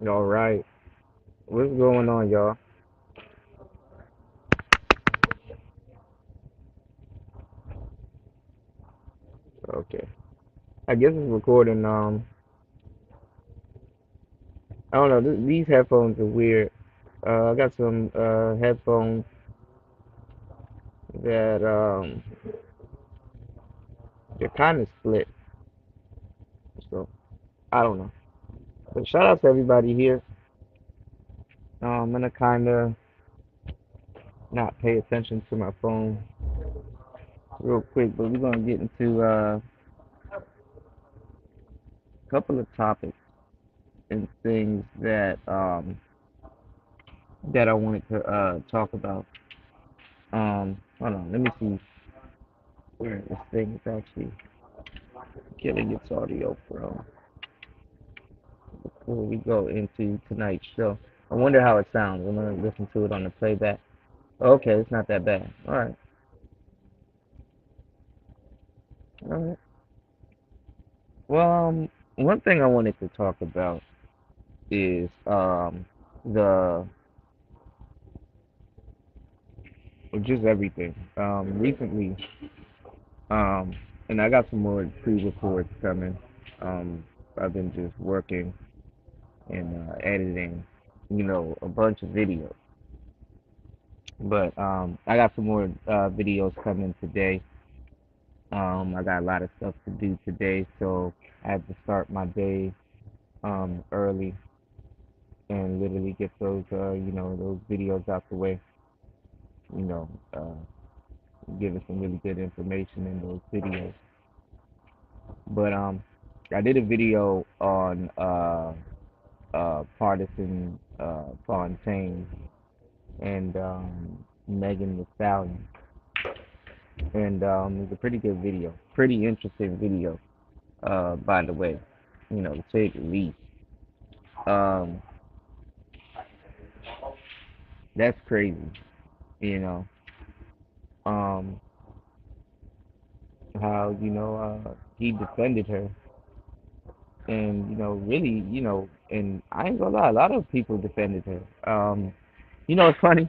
All right. What's going on, y'all? Okay. I guess it's recording. I don't know. These headphones are weird. I got some headphones that they're kind of split. So I don't know. But shout out to everybody here. I'm gonna kind of not pay attention to my phone real quick, but we're gonna get into a couple of topics and things that I wanted to talk about. Hold on, let me see where this thing is actually getting its audio from before we go into tonight's show. I wonder how it sounds. I'm gonna listen to it on the playback. Okay, it's not that bad. All right. Well, one thing I wanted to talk about is the just everything. Recently, um, and I got some more pre-records coming. Um, I've been just working and editing, a bunch of videos. But I got some more videos coming today. I got a lot of stuff to do today, so I had to start my day early and literally get those videos out the way. You know, giving some really good information in those videos. But I did a video on Partisan Fontaine and Megan Thee Stallion, and it was a pretty good video, pretty interesting video, by the way, to say the least. Um, that's crazy, you know, um, how he defended her, and really, and I ain't gonna lie, a lot of people defended her. It's funny.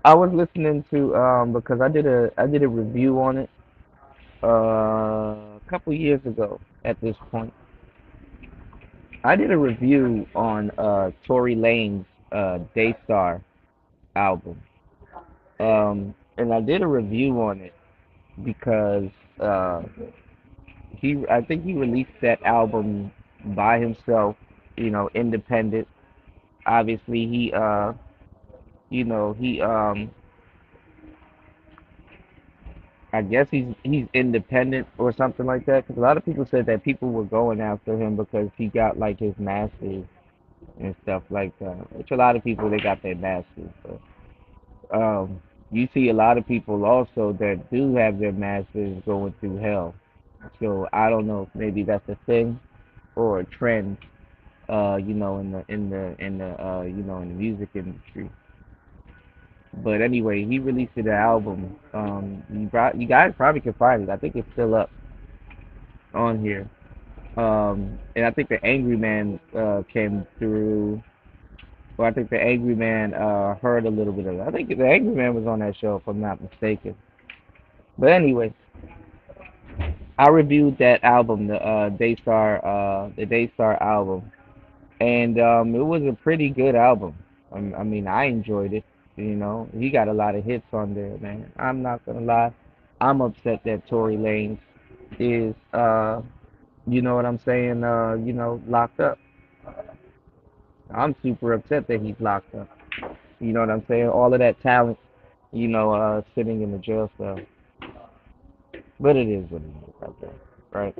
I was listening to because I did a review on it a couple years ago. At this point, I did a review on Tory Lanez Daystar album, and I did a review on it because uh, I think he released that album by himself, independent. Obviously, he I guess he's independent or something like that. Because a lot of people said that people were going after him because he got like his masters and stuff like that. Which a lot of people they got their masters. But you see a lot of people also that do have their masters going through hell. So I don't know if maybe that's a thing or a trend. In the music industry. But anyway, he released the album. You guys probably can find it. I think it's still up on here. And I think the Angry Man came through. Well, I think the Angry Man heard a little bit of it. I think the Angry Man was on that show, if I'm not mistaken. But anyway, I reviewed that album, the Daystar album, and it was a pretty good album. I mean, I enjoyed it. He got a lot of hits on there, man. I'm not gonna lie. I'm upset that Tory Lanez is, you know what I'm saying, locked up. I'm super upset that he's locked up. You know what I'm saying? All of that talent, sitting in the jail cell. But it is what it is out there, right?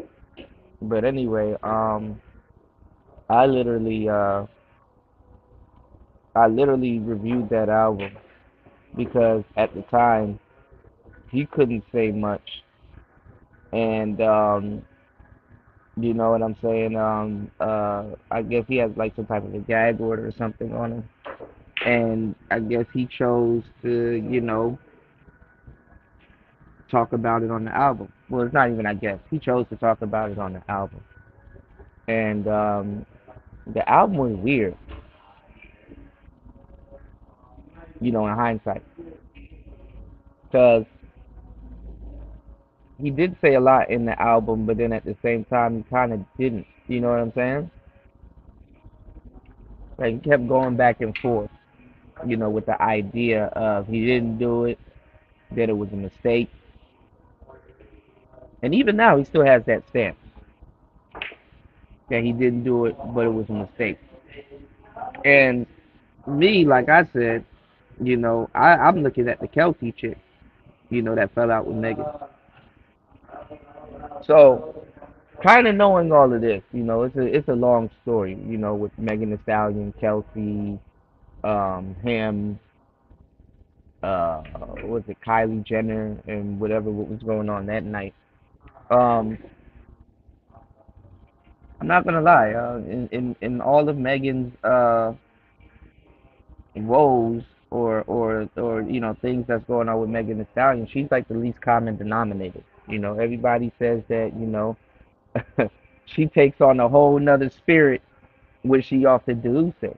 But anyway, I literally, uh, I literally reviewed that album because at the time he couldn't say much, and you know what I'm saying? I guess he has like some type of a gag order or something on him, and I guess he chose to, talk about it on the album. Well, it's not even, I guess. He chose to talk about it on the album. And the album was weird, in hindsight. Because he did say a lot in the album, but then at the same time, he kind of didn't. You know what I'm saying? Like, he kept going back and forth, with the idea of he didn't do it, that it was a mistake. And even now, he still has that stance that he didn't do it, but it was a mistake. And me, like I said, I'm looking at the Kelty chick, that fell out with Megan. So, kind of knowing all of this, it's a long story, with Megan Thee Stallion, Kelsey, him, what was it, Kylie Jenner, and whatever what was going on that night. Um, I'm not gonna lie, in all of Megan's woes or things that's going on with Megan Thee Stallion, she's like the least common denominator. Everybody says that she takes on a whole nother spirit, which she often do say.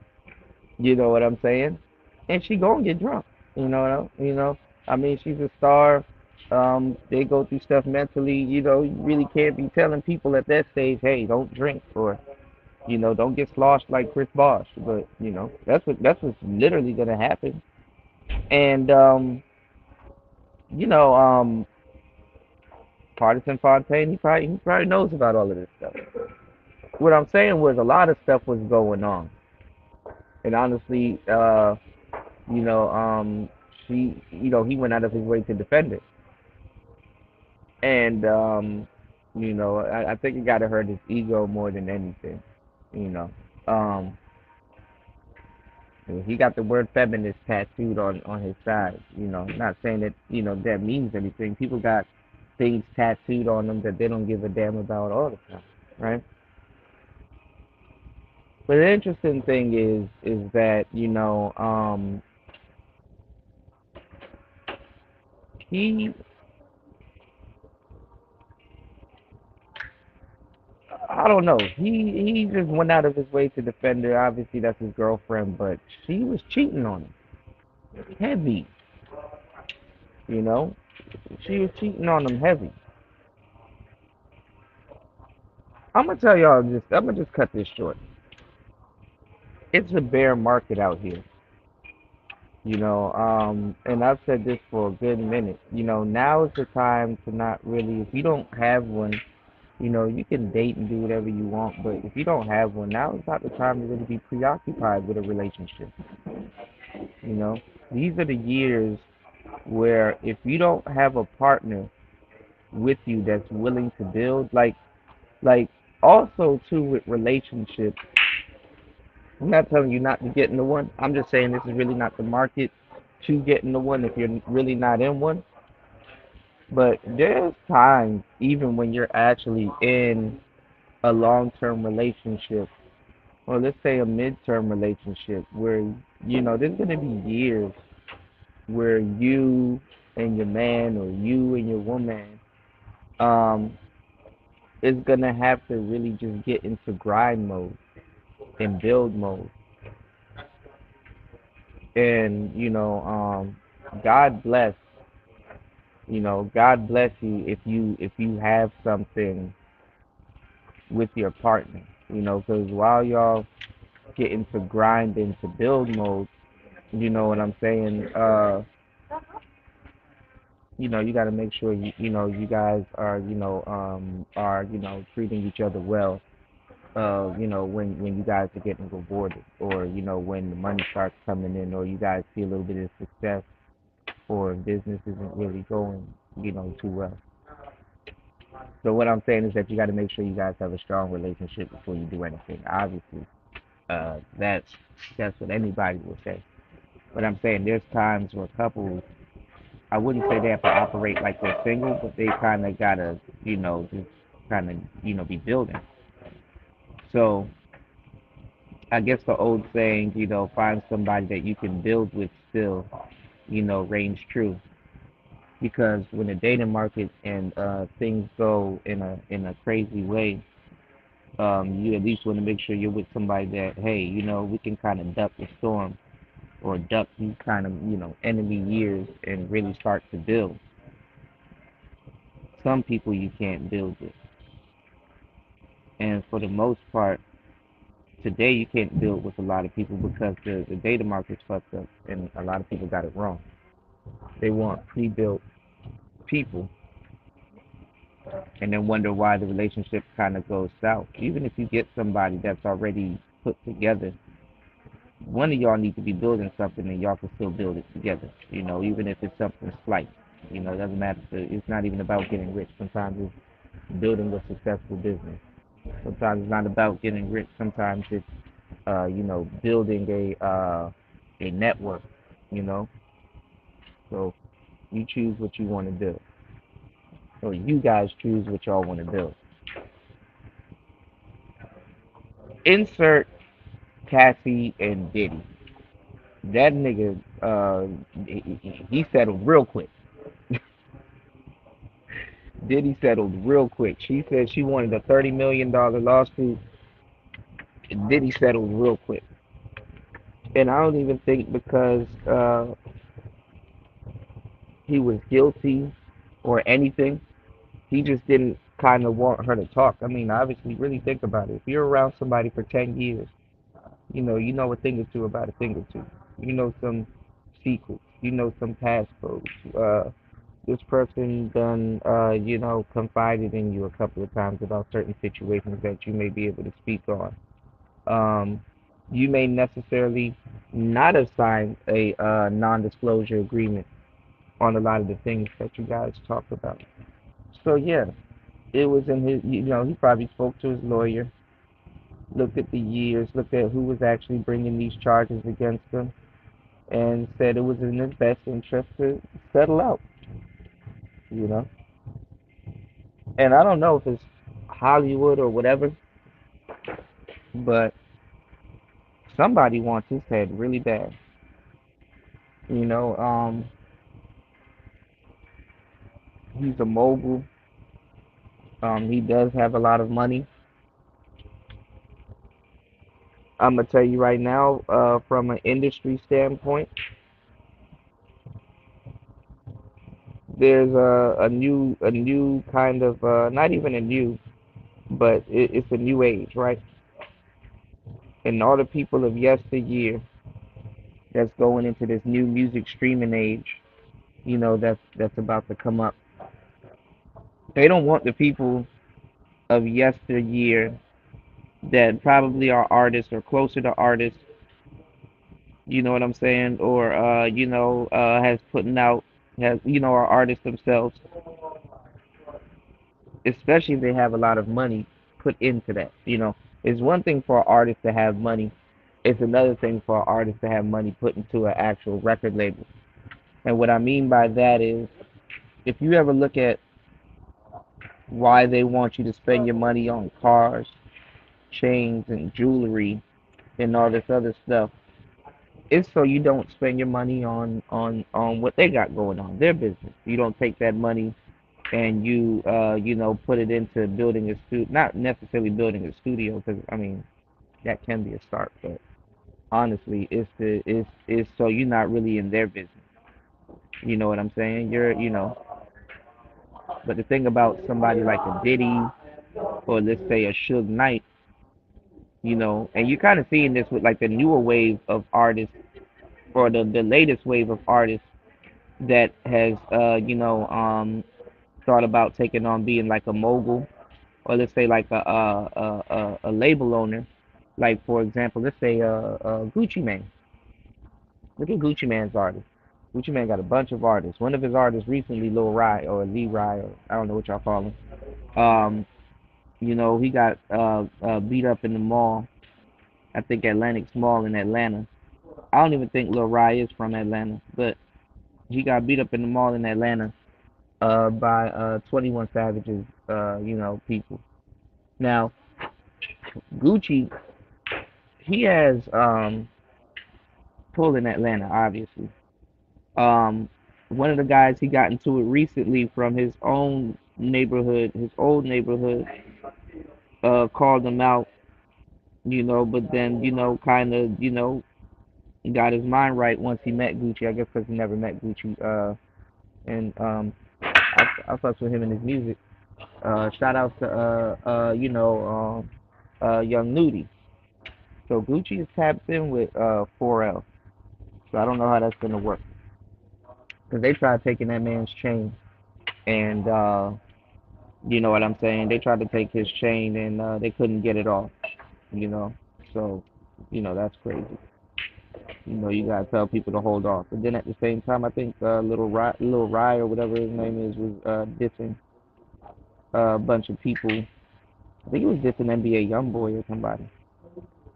You know what I'm saying? And she gonna get drunk. I mean, she's a star. They go through stuff mentally. You really can't be telling people at that stage, hey, don't drink or don't get sloshed like Chris Bosh. But that's what's literally gonna happen. And you know, um, Partisan Fontaine, he probably knows about all of this stuff. What I'm saying was a lot of stuff was going on, and honestly, you know, um, he went out of his way to defend it, and I think it got to hurt his ego more than anything. You know, um, he got the word feminist tattooed on his side. Not saying that that means anything. People got things tattooed on them that they don't give a damn about all the time, right? But the interesting thing is that he I don't know. He just went out of his way to defend her. Obviously, that's his girlfriend, but she was cheating on him, heavy. You know, she was cheating on him heavy. I'm gonna tell y'all this. I'm gonna just cut this short. It's a bear market out here. And I've said this for a good minute. Now is the time to not really. If you don't have one, you can date and do whatever you want. But if you don't have one, now is not the time to really be preoccupied with a relationship. You know, these are the years where if you don't have a partner with you that's willing to build, like also too with relationships, I'm not telling you not to get into one. I'm just saying this is really not the market to get into one if you're really not in one. But there's times even when you're actually in a long-term relationship, or let's say a mid-term relationship, where there's gonna be years where you and your man or you and your woman um is gonna have to really just get into grind mode and build mode. And God bless, God bless you if you have something with your partner, because while y'all get into grind into build mode, you know what I'm saying, you got to make sure you guys are treating each other well, when you guys are getting rewarded, or when the money starts coming in, or you guys see a little bit of success, or business isn't really going too well. So what I'm saying is that you got to make sure you guys have a strong relationship before you do anything. Obviously, that's what anybody will say. But I'm saying there's times where couples, I wouldn't say they have to operate like they're single, but they kind of gotta just kind of be building. So I guess the old saying, find somebody that you can build with still, reigns true. because when the dating market and things go in a crazy way, you at least want to make sure you're with somebody that, hey, we can kind of duck the storm or duck these kind of enemy years and really start to build. Some people you can't build with, and for the most part, today you can't build with a lot of people because the data market's fucked up, and a lot of people got it wrong. They want pre-built people, and then wonder why the relationship kind of goes south. Even if you get somebody that's already put together, one of y'all need to be building something, and y'all can still build it together. Even if it's something slight. It doesn't matter. It's not even about getting rich. Sometimes it's building a successful business. Sometimes it's not about getting rich. Sometimes it's building a network. You know, so you choose what you want to build, or you guys choose what y'all want to build. Insert Cassie and Diddy. That nigga, he settled real quick. Diddy settled real quick. She said she wanted a $30 million lawsuit. Diddy settled real quick. And I don't even think because he was guilty or anything. He just didn't kind of want her to talk. I mean, obviously, really think about it. If you're around somebody for 10 years, you know a thing or two about a thing or two. You know some secrets. You know some passcodes. This person done, confided in you a couple of times about certain situations that you may be able to speak on. Um, you may necessarily not have signed a non-disclosure agreement on a lot of the things that you guys talk about. So yeah, it was in his. He probably spoke to his lawyer, looked at the years, looked at who was actually bringing these charges against him, and said it was in his best interest to settle out. You know, and I don't know if it's Hollywood or whatever, but somebody wants his head really bad. You know, he's a mogul. He does have a lot of money. I'm gonna tell you right now, from an industry standpoint, there's a new kind of not even a new, but it's a new age, right? And all the people of yesteryear that's going into this new music streaming age, that's about to come up. They don't want the people of yesteryear that probably are artists or closer to artists, you know what I'm saying, or has putting out has are artists themselves, especially if they have a lot of money put into that. It's one thing for an artist to have money. It's another thing for an artist to have money put into an actual record label. And what I mean by that is, if you ever look at why they want you to spend your money on cars, chains, and jewelry and all this other stuff, it's so you don't spend your money on what they got going on, their business. You don't take that money and put it into building a studio, not necessarily building a studio, because I mean that can be a start, but honestly, it's so you're not really in their business. You know what I'm saying? But the thing about somebody like a Diddy or let's say a Suge Knight, and you're kind of seeing this with like the newer wave of artists or the latest wave of artists that has thought about taking on being like a mogul or let's say like a label owner. Like for example, let's say Gucci Mane. Look at Gucci Mane's artists. Gucci Mane got a bunch of artists. One of his artists recently, Lil Rai or Lee Rai, or I don't know what y'all call him. Um, he got beat up in the mall. I think Atlantic Mall in Atlanta. I don't even think Lil Rai is from Atlanta, but he got beat up in the mall in Atlanta by 21 Savage's people. Now Gucci, he has pull in Atlanta, obviously. Um, One of the guys he got into it recently from his own neighborhood, his old neighborhood, called him out, but then, kind of, got his mind right once he met Gucci. I guess because he never met Gucci. And I fucks with him and his music. Shout out to Young Nudie. So Gucci is tapped in with 4L. So I don't know how that's gonna work because they tried taking that man's chain, and you know what I'm saying. They tried to take his chain, and they couldn't get it off. You know, so that's crazy. You gotta tell people to hold off. And then at the same time, I think Little Rye or whatever his name is was dissing a bunch of people. I think it was dissing NBA YoungBoy or somebody.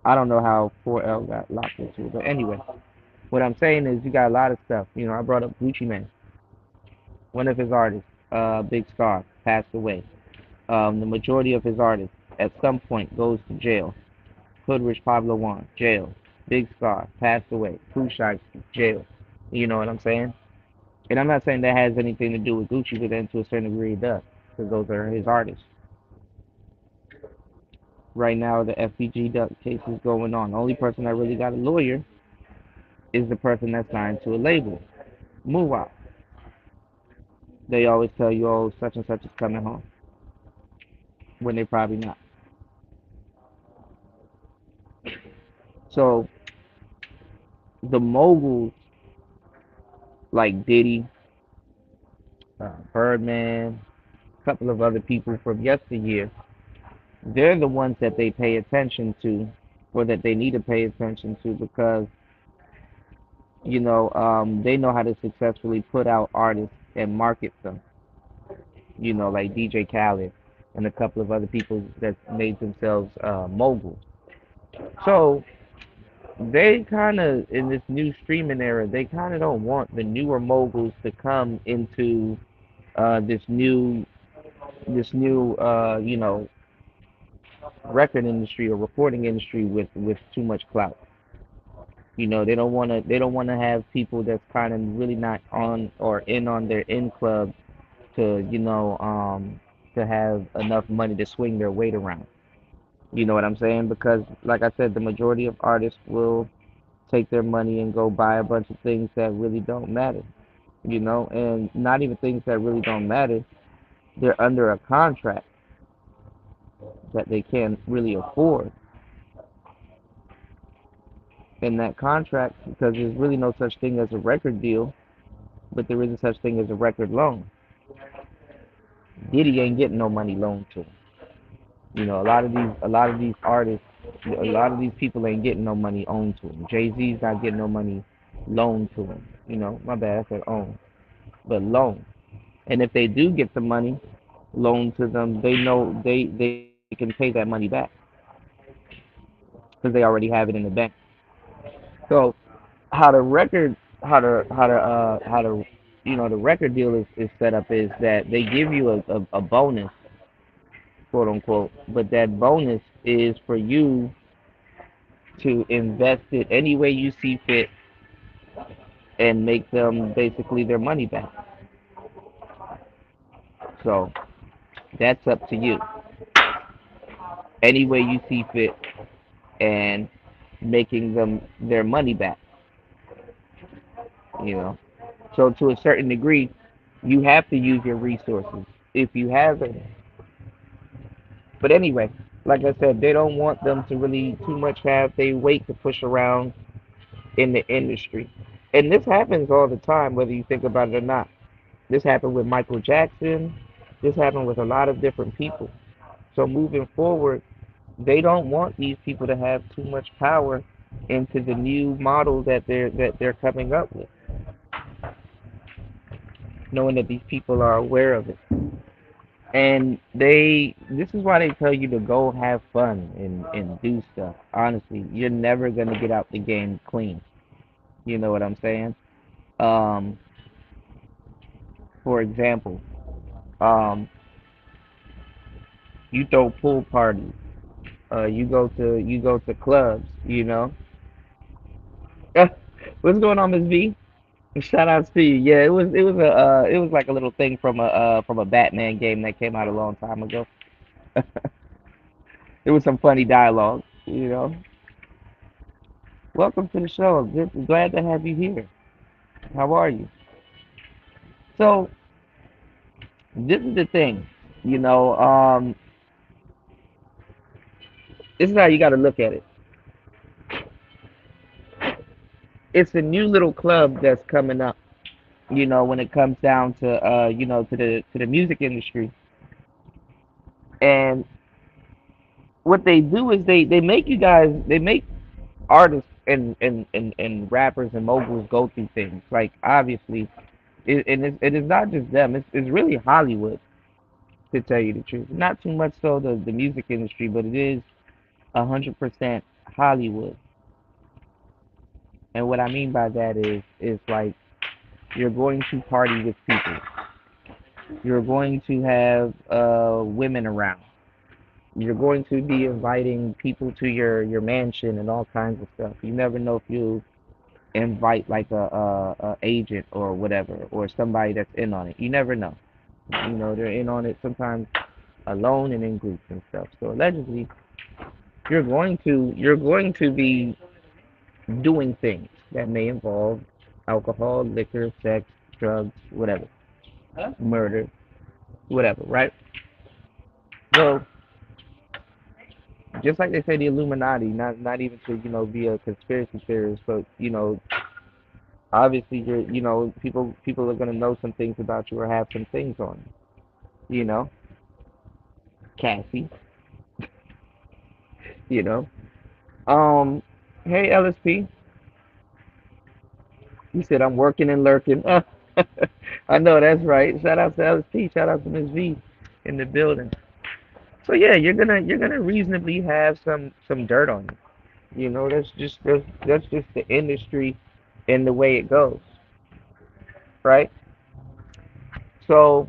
I don't know how 4L got locked into it, but anyway, what I'm saying is you got a lot of stuff. I brought up Gucci Mane, one of his artists, Big Star, passed away. The majority of his artists at some point goes to jail. Hoodrich Pablo Juan, jail. Big Star, passed away. Pooh Shiesty, jail. You know what I'm saying? And I'm not saying that has anything to do with Gucci, but then to a certain degree it does, because those are his artists. Right now, the FBG Duck case is going on. The only person that really got a lawyer is the person that's signed to a label. Move out. They always tell you, oh, such and such is coming home, when they probably not. So the moguls like Diddy, Birdman, a couple of other people from yesteryear, they're the ones that they pay attention to, or that they need to pay attention to, because they know how to successfully put out artists and market them. Like DJ Khaled and a couple of other people that made themselves moguls. So they kind of, in this new streaming era, they kind of don't want the newer moguls to come into this new record industry or recording industry with too much clout. They don't want to have people that's kind of really not on or in on their in club to to have enough money to swing their weight around. You know what I'm saying? Because like I said, the majority of artists will take their money and go buy a bunch of things that really don't matter. And not even things that really don't matter. They're under a contract that they can't really afford in that contract, because there's really no such thing as a record deal, but there is a such thing as a record loan. Diddy ain't getting no money loaned to him. A lot of these artists, a lot of these people ain't getting no money owned to him. Jay-Z's not getting no money loaned to him. My bad, I said own, but loan. And if they do get the money loaned to them, they know they can pay that money back because they already have it in the bank. So how the record how the the record deal is set up is that they give you a bonus, quote unquote, but that bonus is for you to invest it any way you see fit and make them basically their money back. So that's up to you. Any way you see fit and making them their money back, you know. So to a certain degree, you have to use your resources if you have it. But anyway, like I said, they don't want them to really too much have they weight to push around in the industry. And this happens all the time, whether you think about it or not. This happened with Michael Jackson. This happened with a lot of different people. So moving forward, they don't want these people to have too much power into the new model that they're coming up with, knowing that these people are aware of it. And this is why they tell you to go have fun and do stuff. Honestly, you're never gonna get out the game clean. You know what I'm saying? Um, for example, um, you throw pool parties. You go to clubs. What's going on, Miss V? Shout outs to you. Yeah, it was like a little thing from a Batman game that came out a long time ago. It was some funny dialogue, you know. Welcome to the show. Glad to have you here. How are you? So this is the thing, you know. This is how you got to look at it. It's a new little club that's coming up, you know, when it comes down to you know, to the music industry. And what they do is they make artists and rappers and moguls go through things. Like obviously, it is not just them. It's really Hollywood, to tell you the truth. Not too much so the music industry, but it is 100% Hollywood. And what I mean by that is like you're going to party with people. You're going to have women around. You're going to be inviting people to your mansion and all kinds of stuff. You never know if you invite like a agent or whatever or somebody that's in on it. You never know. You know they're in on it sometimes alone and in groups and stuff. So allegedly, you're going to be doing things that may involve alcohol, liquor, sex, drugs, whatever, murder, whatever, right? So just like they say the Illuminati, not even to be a conspiracy theorist, but obviously people are gonna know some things about you or have some things on you. Cassie, you know. Um, hey LSP, you said I'm working and lurking. I know that's right. Shout out to LSP. Shout out to Miss V in the building. So yeah, you're gonna reasonably have some dirt on you. That's just the industry and the way it goes, right? So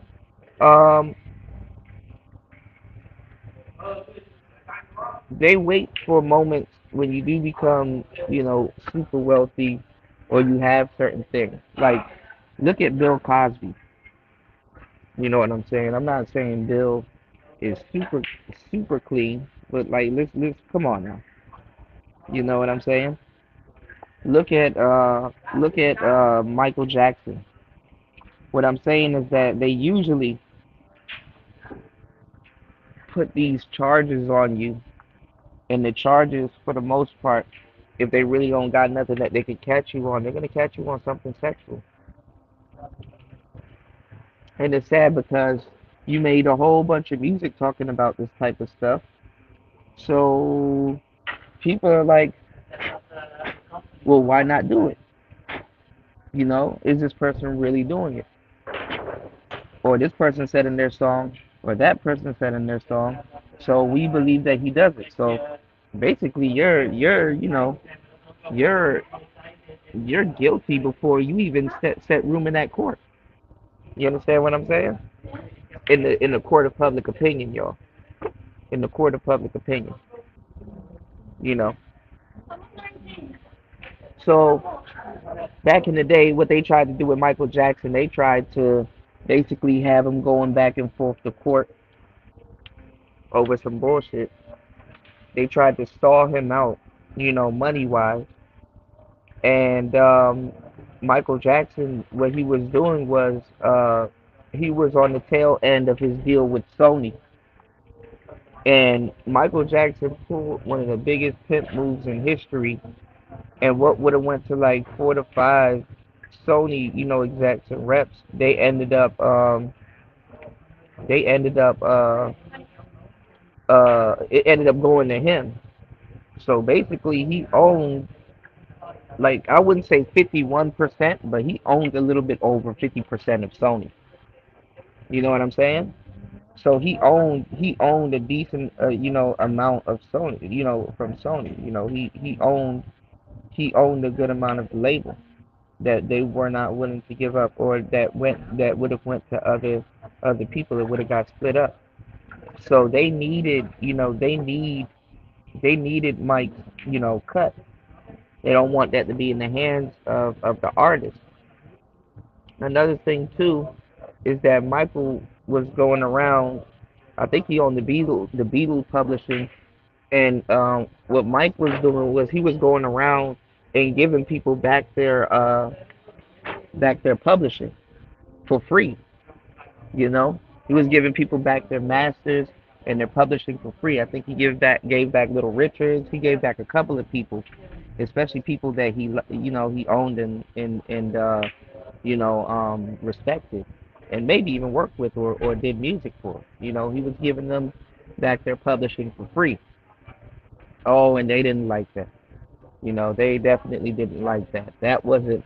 um, they wait for moments when you do become super wealthy or you have certain things. Like look at Bill Cosby. You know what I'm saying? I'm not saying Bill is super clean, but like let's come on now. You know what I'm saying? Look at Michael Jackson. What I'm saying is that they usually put these charges on you, and the charges, for the most part, if they really don't got nothing that they could catch you on, they're gonna catch you on something sexual. And it's sad because you made a whole bunch of music talking about this type of stuff. So people are like, well, why not do it? Is this person really doing it? Or this person said in their song, or that person said in their song. So we believe that he does it. So basically, you're you're guilty before you even set room in that court. You understand what I'm saying? In the court of public opinion, y'all. In the court of public opinion, you know. So back in the day, what they tried to do with Michael Jackson, they tried to basically have him going back and forth to court over some bullshit. They tried to stall him out, money wise. And Michael Jackson, what he was doing was he was on the tail end of his deal with Sony. And Michael Jackson pulled one of the biggest pimp moves in history. And what would have went to like 4 to 5 Sony, execs and reps, they ended up it ended up going to him. So basically he owned, like, I wouldn't say 51%, but he owned a little bit over 50% of Sony. You know what I'm saying? So he owned a decent amount of Sony, from Sony. He owned a good amount of the label that they were not willing to give up, or that would have went to other people. It would have got split up. So they needed, they needed Mike's cut. They don't want that to be in the hands of the artist. Another thing too is that Michael was going around. I think he owned the Beatles publishing, and what Mike was doing was he was going around and giving people back their publishing for free. You know, he was giving people back their masters and their publishing for free. I think he gave back Little Richards. He gave back a couple of people, especially people that he owned and respected, and maybe even worked with or did music for. He was giving them back their publishing for free. Oh, and they didn't like that. They definitely didn't like that. That wasn't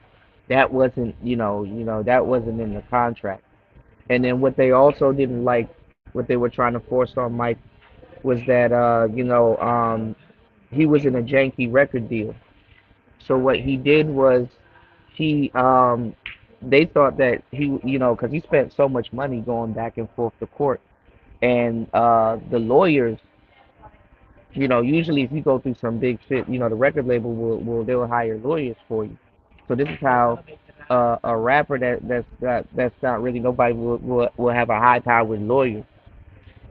in the contract. And then what they also didn't like, what they were trying to force on Mike, was that he was in a janky record deal. So what he did was he they thought that because he spent so much money going back and forth to court, and the lawyers, usually if you go through some big shit, the record label they'll hire lawyers for you. So this is how a rapper that's not really nobody will have a high power with lawyers.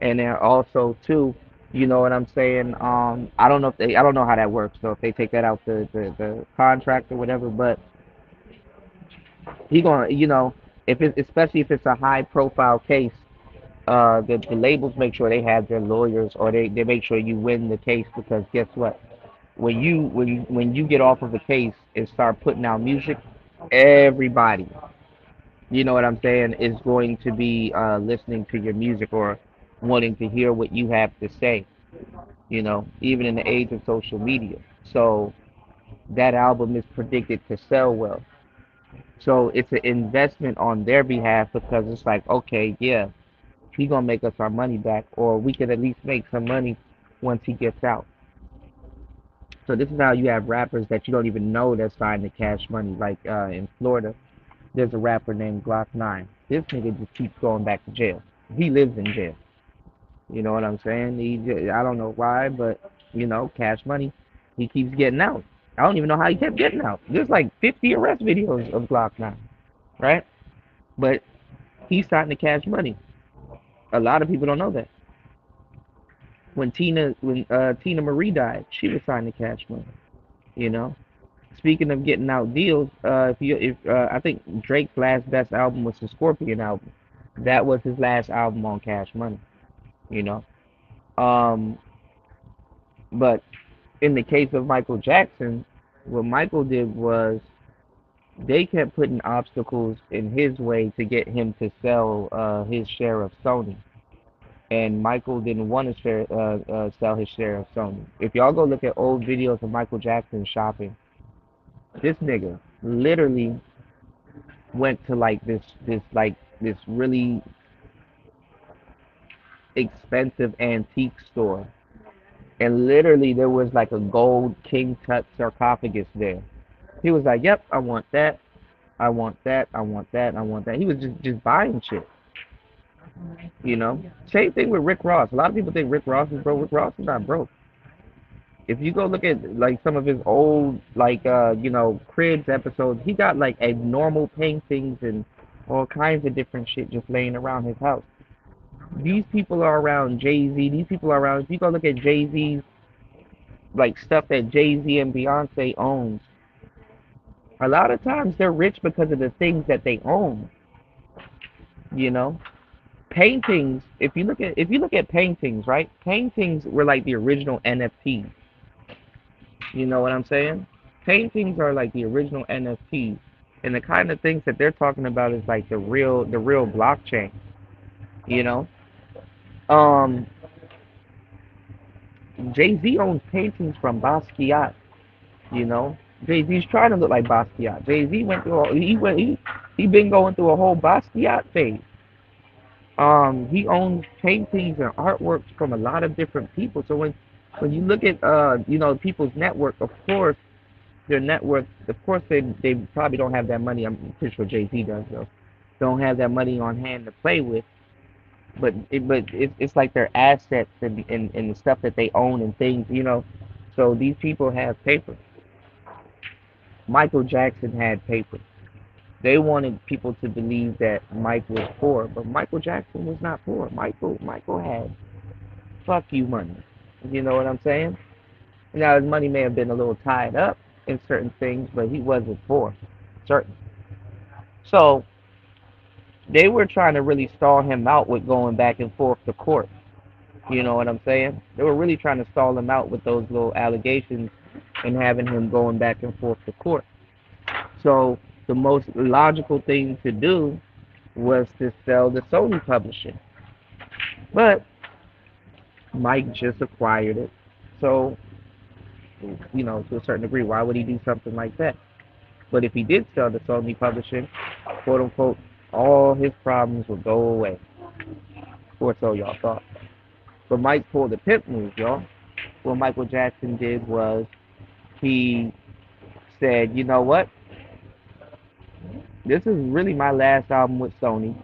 And then also too, you know what I'm saying? I don't know how that works. So if they take that out the contract or whatever, but he gonna, if it's especially if it's a high profile case, the labels make sure they have their lawyers, or they make sure you win the case, because guess what? When you get off of a case and start putting out music, everybody, you know what I'm saying, is going to be listening to your music or wanting to hear what you have to say, even in the age of social media. So that album is predicted to sell well. So it's an investment on their behalf, because it's like, okay, yeah, he gonna make us our money back, or we can at least make some money once he gets out. So this is how you have rappers that you don't even know that's signed to Cash Money. Like in Florida, there's a rapper named Glock 9. This nigga just keeps going back to jail. He lives in jail. You know what I'm saying? I don't know why, but Cash Money, he keeps getting out. I don't even know how he kept getting out. There's like 50 arrest videos of Glock 9, right? But he's signed to Cash Money. A lot of people don't know that. When Tina Marie died, she was signed to Cash Money. You know. Speaking of getting out deals, if I think Drake's last best album was the Scorpion album. That was his last album on Cash Money. You know. Um, but in the case of Michael Jackson, what Michael did was they kept putting obstacles in his way to get him to sell his share of Sony. And Michael didn't want to sell his share of Sony. If y'all go look at old videos of Michael Jackson shopping, this nigga literally went to like this really expensive antique store, and literally there was like a gold King Tut sarcophagus there. He was like, "Yep, I want that. I want that. I want that. I want that." He was just buying shit. Same thing with Rick Ross. A lot of people think Rick Ross is broke. Rick Ross is not broke. If you go look at like some of his old like Cribs episodes, he got like abnormal paintings and all kinds of different shit just laying around his house. These people are around Jay-Z. These people are around. If you go look at Jay-Z's like stuff that Jay-Z and Beyonce owns, a lot of times they're rich because of the things that they own. You know, paintings. If you look at paintings, right? Paintings were like the original NFTs. You know what I'm saying? Paintings are like the original NFTs, and the kind of things that they're talking about is like the real blockchain. You know, um, Jay Z owns paintings from Basquiat. You know, Jay Z's trying to look like Basquiat. Jay Z went through he been going through a whole Basquiat phase. He owns paintings and artworks from a lot of different people. So when you look at people's network, of course their net worth, of course they probably don't have that money. I'm pretty sure Jay Z does though. Don't have that money on hand to play with, but it's like their assets and the stuff that they own and things. So these people have paper. Michael Jackson had paper. They wanted people to believe that Mike was poor, but Michael Jackson was not poor. Michael had fuck you money. You know what I'm saying? Now his money may have been a little tied up in certain things, but he wasn't poor. Certain. So they were trying to really stall him out with going back and forth to court. You know what I'm saying? They were really trying to stall him out with those little allegations and having him going back and forth to court. So the most logical thing to do was to sell the Sony publishing. But Mike just acquired it. So, to a certain degree, why would he do something like that? But if he did sell the Sony publishing, quote unquote, all his problems would go away. Or so y'all thought. But Mike pulled a pimp move, y'all. What Michael Jackson did was he said, you know what? This is really my last album with Sony.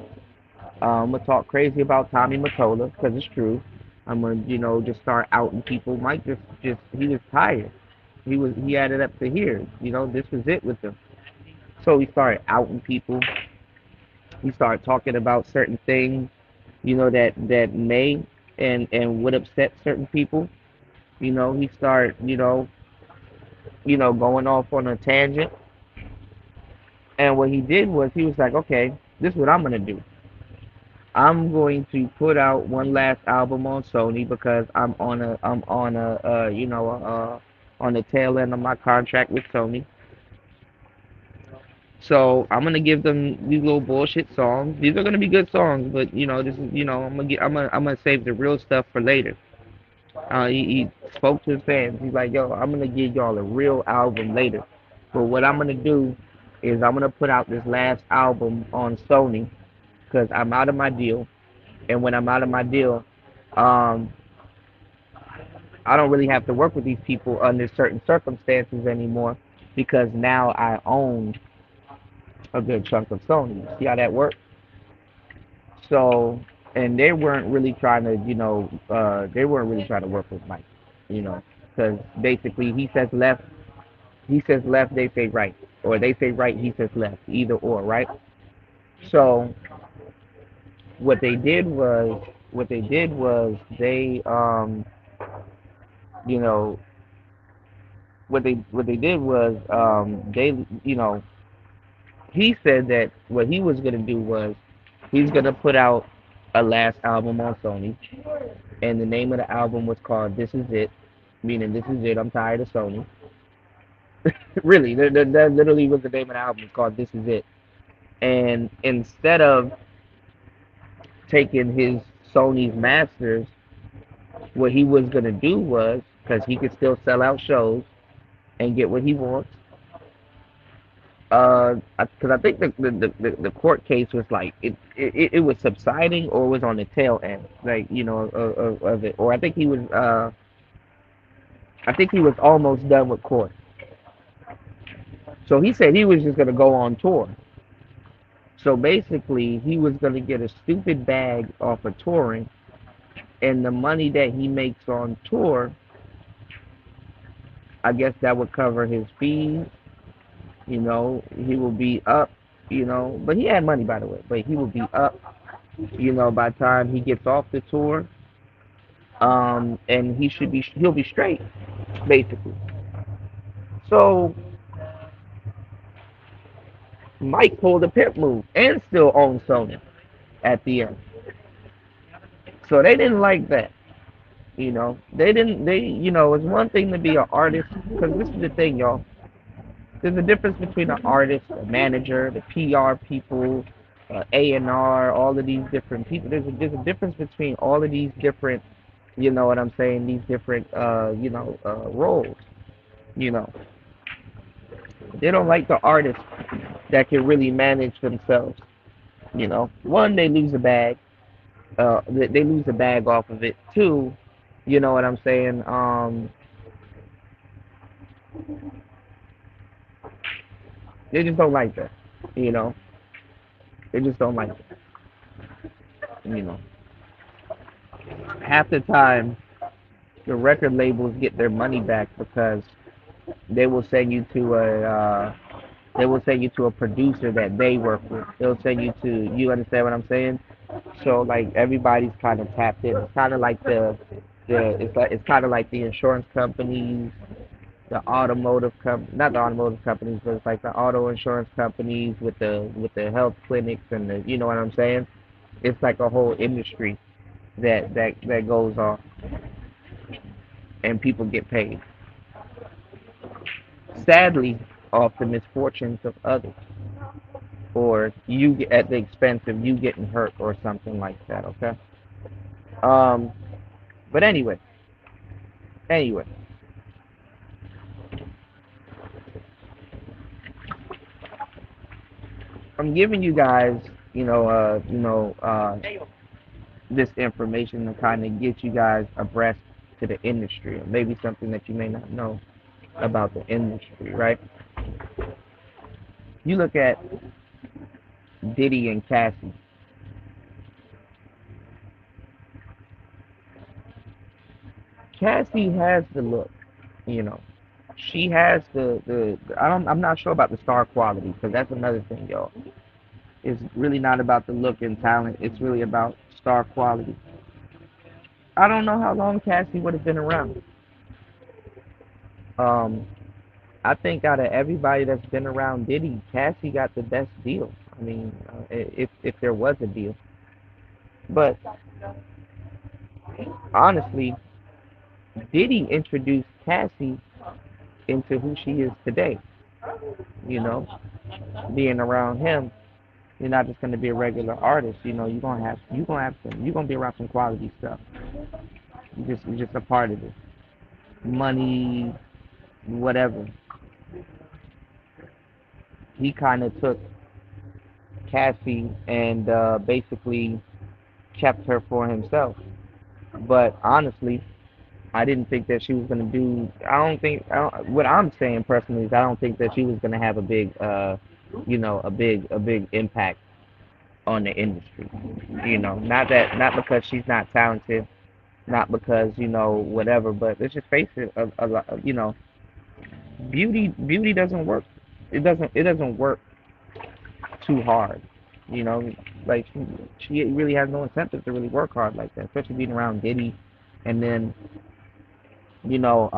I'm gonna talk crazy about Tommy Mottola because it's true. I'm gonna, just start outing people. Mike just he was tired. He had it up to here. This was it with him. So he started outing people. He started talking about certain things, that may and would upset certain people. He started, going off on a tangent. And what he did was he was like, okay, this is what I'm gonna do. I'm going to put out one last album on Sony because on the tail end of my contract with Sony. So I'm gonna give them these little bullshit songs. These are gonna be good songs, but this is I'm gonna save the real stuff for later. He spoke to his fans. He's like, yo, I'm gonna give y'all a real album later. But what I'm gonna do is I'm gonna put out this last album on Sony because I'm out of my deal. And when I'm out of my deal, um, I don't really have to work with these people under certain circumstances anymore because now I own a good chunk of Sony. See how that works? So, and they weren't really trying to, they weren't really trying to work with Mike, because basically he says left, they say right, or they say right, he says left, either or, right? So what they did was, they, you know, what they did was, he said that what he was gonna do was he's gonna put out a last album on Sony, and the name of the album was called "This Is It," meaning "This is it. I'm tired of Sony." Really, that literally was the name of the album. It's called "This Is It." And instead of taking his Sony's masters, what he was gonna do was, because he could still sell out shows and get what he wants. Because I think the court case was like it was subsiding or was on the tail end, like of it, or I think he was almost done with court. So he said he was just gonna go on tour. So basically, he was gonna get a stupid bag off of touring, and the money that he makes on tour, I guess that would cover his fees. He will be up. But he had money by the way. But he will be up. By the time he gets off the tour, and he'll be straight, basically. So Mike pulled a pimp move and still owns Sony at the end. So they didn't like that. They didn't. It's one thing to be an artist, because this is the thing, y'all. There's a difference between an artist, a manager, the PR people, A&R, all of these different people. There's a difference between all of these different, you know what I'm saying, these different, roles. You know, they don't like the artists that can really manage themselves. One, they lose a bag. They lose a bag off of it. Two, you know what I'm saying. They just don't like that. You know, they just don't like it. You know, half the time the record labels get their money back because they will send you to They will send you to a producer that they work with. They'll send you to, you understand what I'm saying? So like everybody's kind of tapped in. It's kind of like it's kind of like the insurance companies, the automotive not the automotive companies, but it's like the auto insurance companies with the health clinics and the, you know what I'm saying? It's like a whole industry that goes on, and people get paid. Sadly, off the misfortunes of others, or you at the expense of you getting hurt or something like that. Okay. Um. But anyway, I'm giving you guys, this information to kind of get you guys abreast to the industry, or maybe something that you may not know about the industry, right? You look at Diddy and Cassie. Cassie has the look, you know. She has I'm not sure about the star quality, because that's another thing, y'all. It's really not about the look and talent. It's really about star quality. I don't know how long Cassie would have been around. Um, I think out of everybody that's been around Diddy, Cassie got the best deal. I mean, if there was a deal. But honestly, Diddy introduced Cassie into who she is today. You know, being around him, you're not just gonna be a regular artist. You know, you're gonna be around some quality stuff. You're just a part of it. Money, whatever. He kind of took Cassie and basically kept her for himself. But honestly, I didn't think that she was gonna do. What I'm saying personally is I don't think that she was gonna have a big, a big impact on the industry. You know, not because she's not talented, not because whatever. But let's just face it, beauty doesn't work. It doesn't work too hard. You know, like she really has no incentive to really work hard like that, especially being around Diddy, and then you know,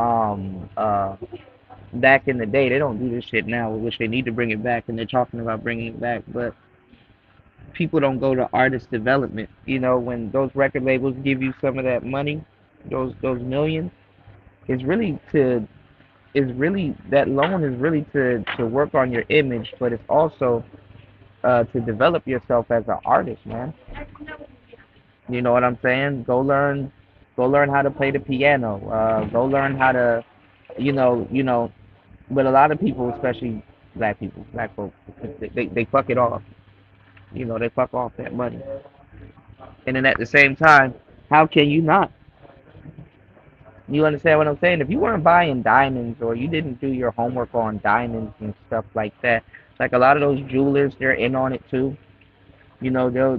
back in the day, they don't do this shit now, which they need to bring it back, and they're talking about bringing it back, but people don't go to artist development. You know, when those record labels give you some of that money, those millions, it's really to is really that loan is really to work on your image, but it's also to develop yourself as an artist, man. You know what I'm saying? Go learn how to play the piano. Go learn how to, you know. But a lot of people, especially black folks, they fuck it off. You know, they fuck off that money. And then at the same time, how can you not? You understand what I'm saying? If you weren't buying diamonds, or you didn't do your homework on diamonds and stuff like that, like a lot of those jewelers, they're in on it too. You know, they'll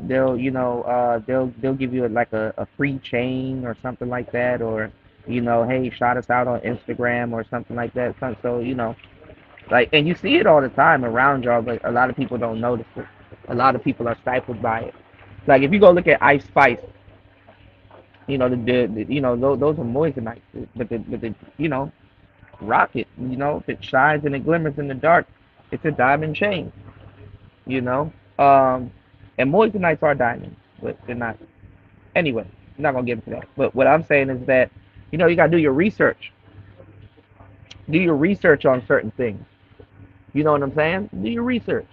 give you like a free chain or something like that, or hey, shout us out on Instagram or something like that. So like, and you see it all the time around y'all, but a lot of people don't notice it. A lot of people are stifled by it. Like if you go look at Ice Spice, those are moissanite, but the rocket, if it shines and it glimmers in the dark, it's a diamond chain. You know, and moissanites are diamonds, but they're not. Anyway, I'm not gonna get into that. But what I'm saying is that you gotta do your research. Do your research on certain things. You know what I'm saying? Do your research.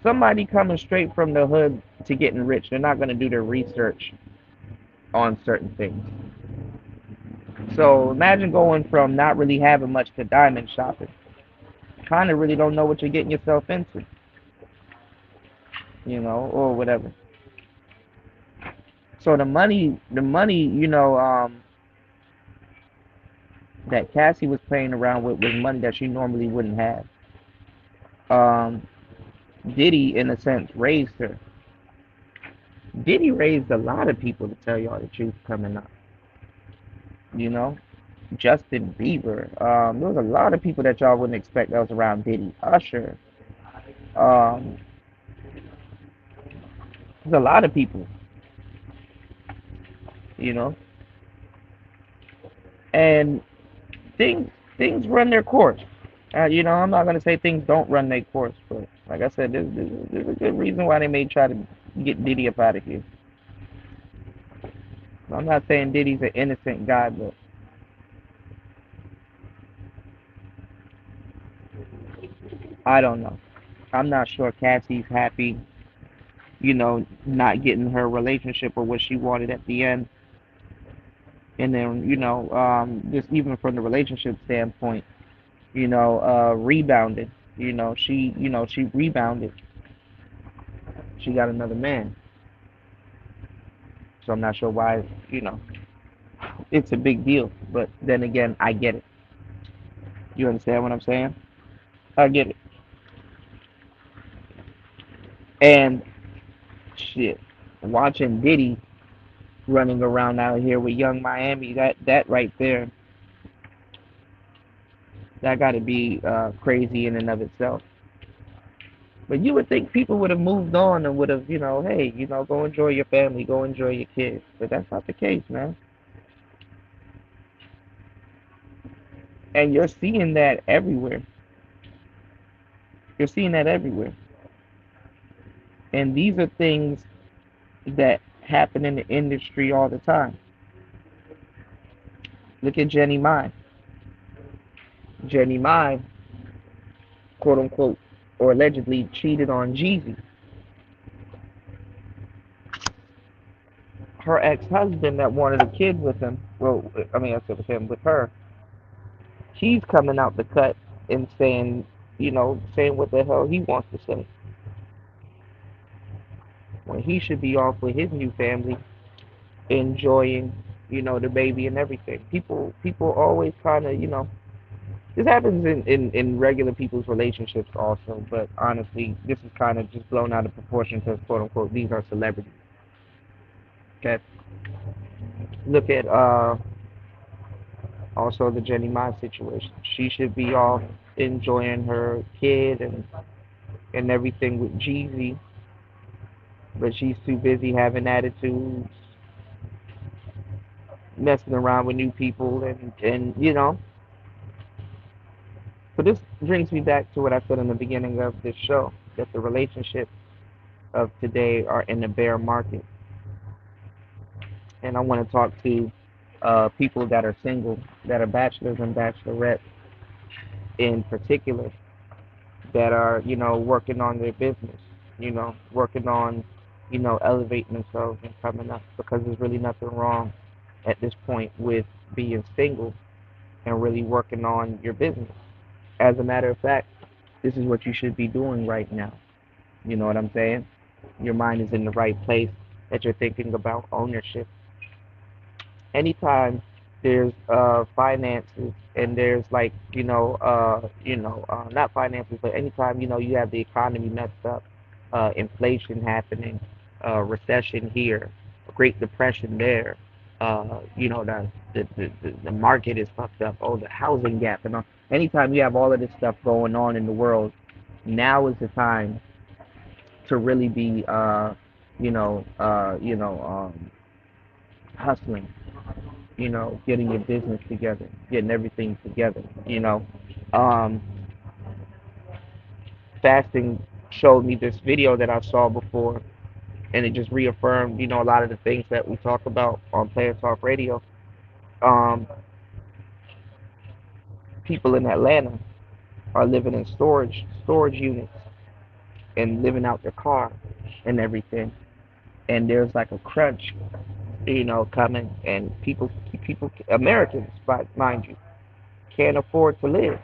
Somebody coming straight from the hood to getting rich, they're not gonna do their research on certain things. So imagine going from not really having much to diamond shopping. Kind of really don't know what you're getting yourself into, or whatever. So the money, that Cassie was playing around with was money that she normally wouldn't have. Um, Diddy, in a sense, raised her. Diddy raised a lot of people, to tell y'all the truth, coming up. You know, Justin Bieber. There was a lot of people that y'all wouldn't expect that was around Diddy. Usher. Um, there's a lot of people, you know, and things things run their course. I'm not gonna say things don't run their course, but like I said, there's a good reason why they may try to get Diddy up out of here. I'm not saying Diddy's an innocent guy, but I don't know. I'm not sure Cassie's happy, not getting her relationship or what she wanted at the end. And then, just even from the relationship standpoint, rebounded. She rebounded. She got another man. So I'm not sure why, it's a big deal. But then again, I get it. You understand what I'm saying? I get it. And shit, watching Diddy running around out here with Young Miami, that right there, that got to be crazy in and of itself. But you would think people would have moved on and would have, hey, go enjoy your family, go enjoy your kids. But that's not the case, man. And you're seeing that everywhere. You're seeing that everywhere. And these are things that happen in the industry all the time. Look at Jenny Mai. Jenny Mai, quote unquote, or allegedly cheated on Jeezy. Her ex-husband that wanted a kid with him, well, I mean, I said with him, with her, he's coming out the cut and saying, saying what the hell he wants to say. When he should be off with his new family, enjoying, the baby and everything. People always kind of, this happens in regular people's relationships also, but honestly, this is kind of just blown out of proportion because, quote unquote, these are celebrities. Okay? Look at also the Jenny Ma situation. She should be off enjoying her kid and everything with Jeezy, but she's too busy having attitudes, messing around with new people, and So this brings me back to what I said in the beginning of this show, that the relationships of today are in the bear market. And I want to talk to people that are single, that are bachelors and bachelorettes in particular, that are, working on their business, working on, elevating themselves and coming up, because there's really nothing wrong at this point with being single and really working on your business. As a matter of fact, this is what you should be doing right now. You know what I'm saying? Your mind is in the right place, that you're thinking about ownership. Anytime there's finances and there's like, not finances, but anytime, you have the economy messed up, inflation happening, recession here, Great Depression there, the market is fucked up, oh, the housing gap and all. Anytime you have all of this stuff going on in the world, now is the time to really be, you know, uh, you know, um, hustling, getting your business together, getting everything together. Um, Fasting showed me this video that I saw before, and it just reaffirmed, a lot of the things that we talk about on Player Talk Radio. Um, People in Atlanta are living in storage units and living out their car and everything. And there's like a crunch, coming, and people, Americans, mind you, can't afford to live.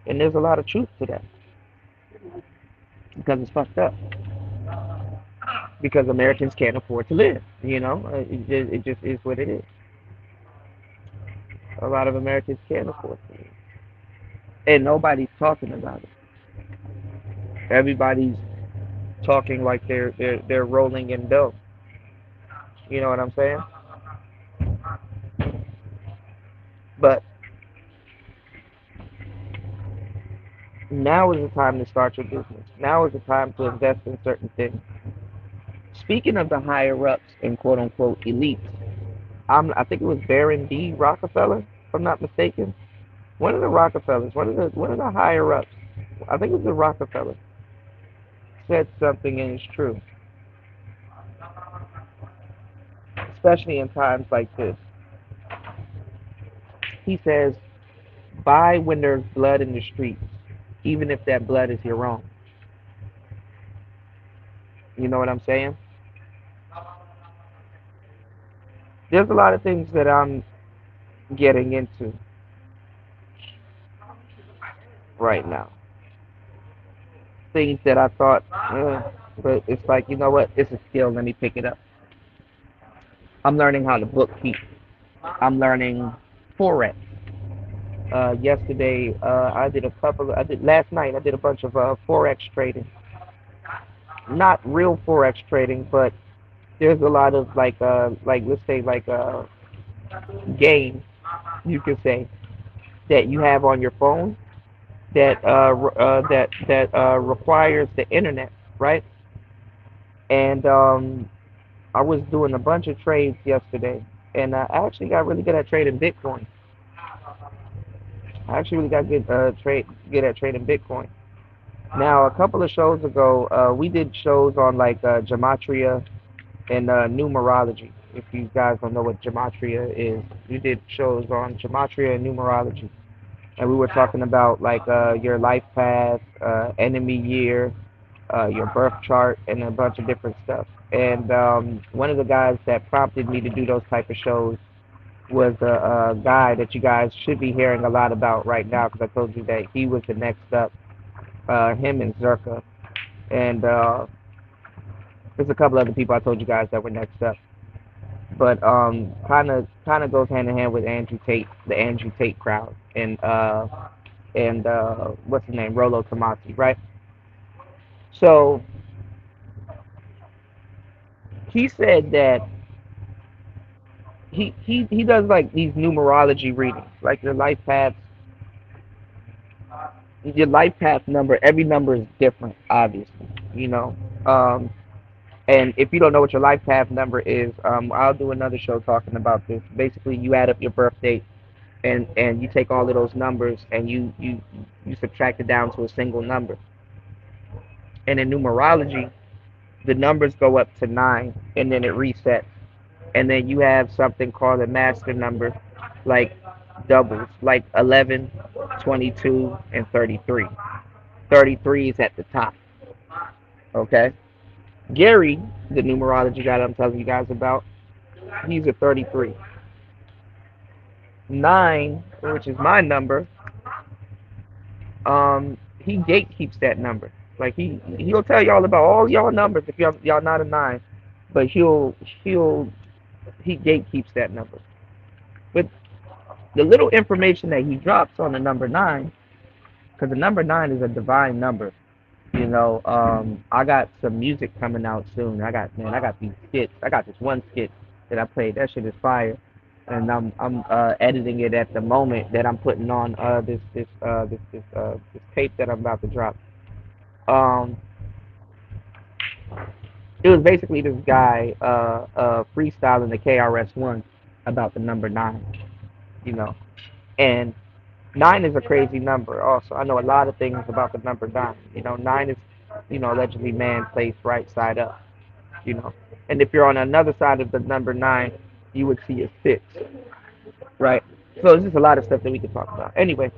And there's a lot of truth to that because it's fucked up. Because Americans can't afford to live. It just is what it is. A lot of Americans can't afford to live, and nobody's talking about it. Everybody's talking like they're rolling in dough. You know what I'm saying? But now is the time to start your business. Now is the time to invest in certain things. Speaking of the higher ups and quote unquote elites, I think it was Baron D. Rockefeller, if I'm not mistaken. One of the Rockefellers, one of the higher ups, I think it was the Rockefeller, said something and it's true, especially in times like this. He says, buy when there's blood in the streets, even if that blood is your own. You know what I'm saying? There's a lot of things that I'm getting into right now. Things that I thought, but it's like, you know what? It's a skill. Let me pick it up. I'm learning how to bookkeep. I'm learning forex. Yesterday, I did last night. I did a bunch of forex trading. Not real forex trading, but there's a lot of like let's say games you could say that you have on your phone that requires the internet, right? And I was doing a bunch of trades yesterday, and I actually got really good at trading Bitcoin. I actually really got good at trading Bitcoin. Now, a couple of shows ago, we did shows on like gematria and numerology. If you guys don't know what gematria is, we did shows on gematria and numerology, and we were talking about like your life path, enemy year, your birth chart, and a bunch of different stuff. And one of the guys that prompted me to do those type of shows was a guy that you guys should be hearing a lot about right now because I told you that he was the next up. Him and Zerka, and there's a couple other people I told you guys that were next up. But kind of goes hand in hand with Andrew Tate, the Andrew Tate crowd, and what's his name, Rolo Tomasi, right? So he said that he does like these numerology readings, like your life path number. Every number is different, obviously, you know. Um, and if you don't know what your life path number is, I'll do another show talking about this. Basically, you add up your birth date and you take all of those numbers and you subtract it down to a single number. And in numerology, the numbers go up to 9 and then it resets. And then you have something called a master number, like doubles, like 11, 22, and 33. 33 is at the top, okay? Gary, the numerology guy that I'm telling you guys about, he's a 33. 9, which is my number, he gatekeeps that number. Like he'll tell y'all about all y'all numbers if y'all not a 9, but he'll he gatekeeps that number. But the little information that he drops on the number 9, because the number 9 is a divine number. You know, I got some music coming out soon. I got these skits. I got this one skit that I played. That shit is fire, and I'm editing it at the moment that I'm putting on this tape that I'm about to drop. Um, it was basically this guy freestyling the KRS-One about the number 9. You know, and 9 is a crazy number. Also, I know a lot of things about the number 9. You know, 9 is, allegedly man placed right side up. You know, and if you're on another side of the number 9, you would see a 6, right? So there's just a lot of stuff that we could talk about. Anyway,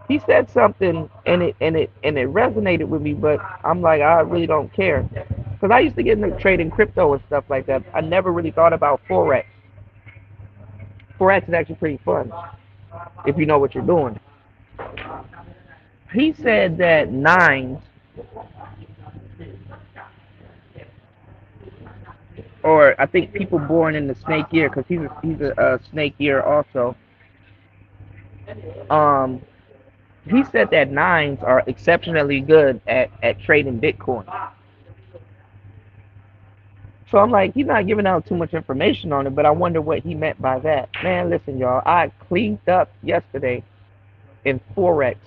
he said something, and it resonated with me, but I'm like, I really don't care, because I used to get into trading crypto and stuff like that. I never really thought about forex. Forex is actually pretty fun if you know what you're doing. He said that nines, or I think people born in the snake year, because he's a snake year also. Um, he said that nines are exceptionally good at trading Bitcoin. So I'm like, he's not giving out too much information on it, but I wonder what he meant by that. Man, listen, y'all, I cleaned up yesterday in Forex,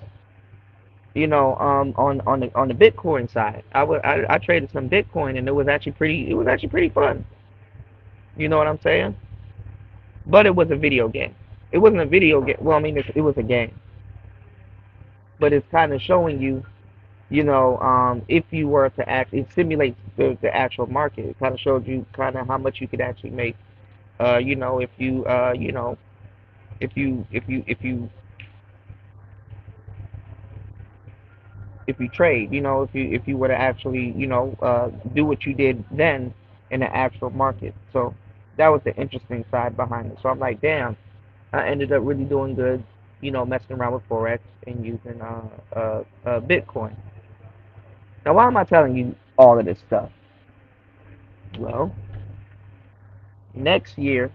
on the Bitcoin side. I traded some Bitcoin, and it was actually pretty fun. You know what I'm saying? But it was a video game. It wasn't a video game. Well, I mean, it was a game, but it's kind of showing you, if you were to it simulates the actual market. It kind of shows you kind of how much you could actually make. If you, if you trade, if you were to actually, do what you did then in the actual market. So that was the interesting side behind it. So I'm like, damn, I ended up really doing good, messing around with Forex and using Bitcoin. Now, why am I telling you all of this stuff? Well, next year,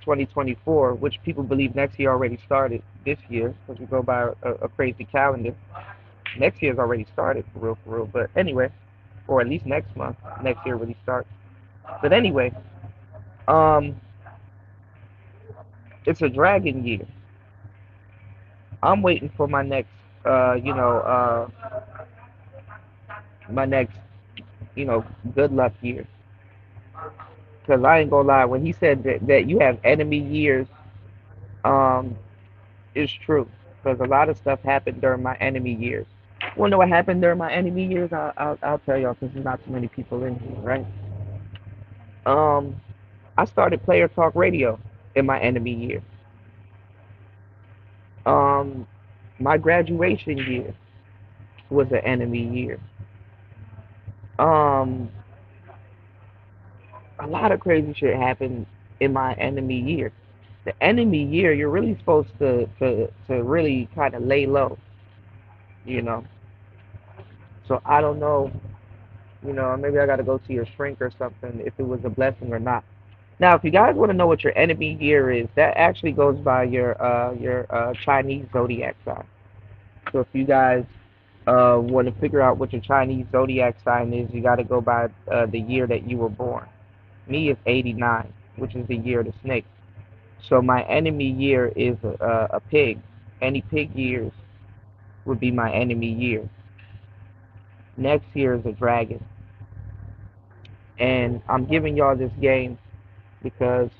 2024, which people believe next year already started this year, because we go by a crazy calendar. Next year's already started for real. But anyway, or at least next month, next year really starts. But anyway, um, it's a dragon year. I'm waiting for my next, good luck year. Because I ain't gonna lie, when he said that you have enemy years, um, it's true. Because a lot of stuff happened during my enemy years. Want to know what happened during my enemy years? I'll tell y'all, because there's not too many people in here, right? Um, I started Player Talk Radio in my enemy year. Um, my graduation year was an enemy year. Um, a lot of crazy shit happened in my enemy year. The enemy year, you're really supposed to really kind of lay low, you know. So I don't know, maybe I got to go to your shrink or something if it was a blessing or not. Now, if you guys want to know what your enemy year is, that actually goes by your Chinese zodiac sign. So if you guys want to figure out what your Chinese zodiac sign is, you got to go by the year that you were born. Me is 89, which is the year of the snake. So my enemy year is a pig. Any pig years would be my enemy year. Next year is a dragon. And I'm giving y'all this game because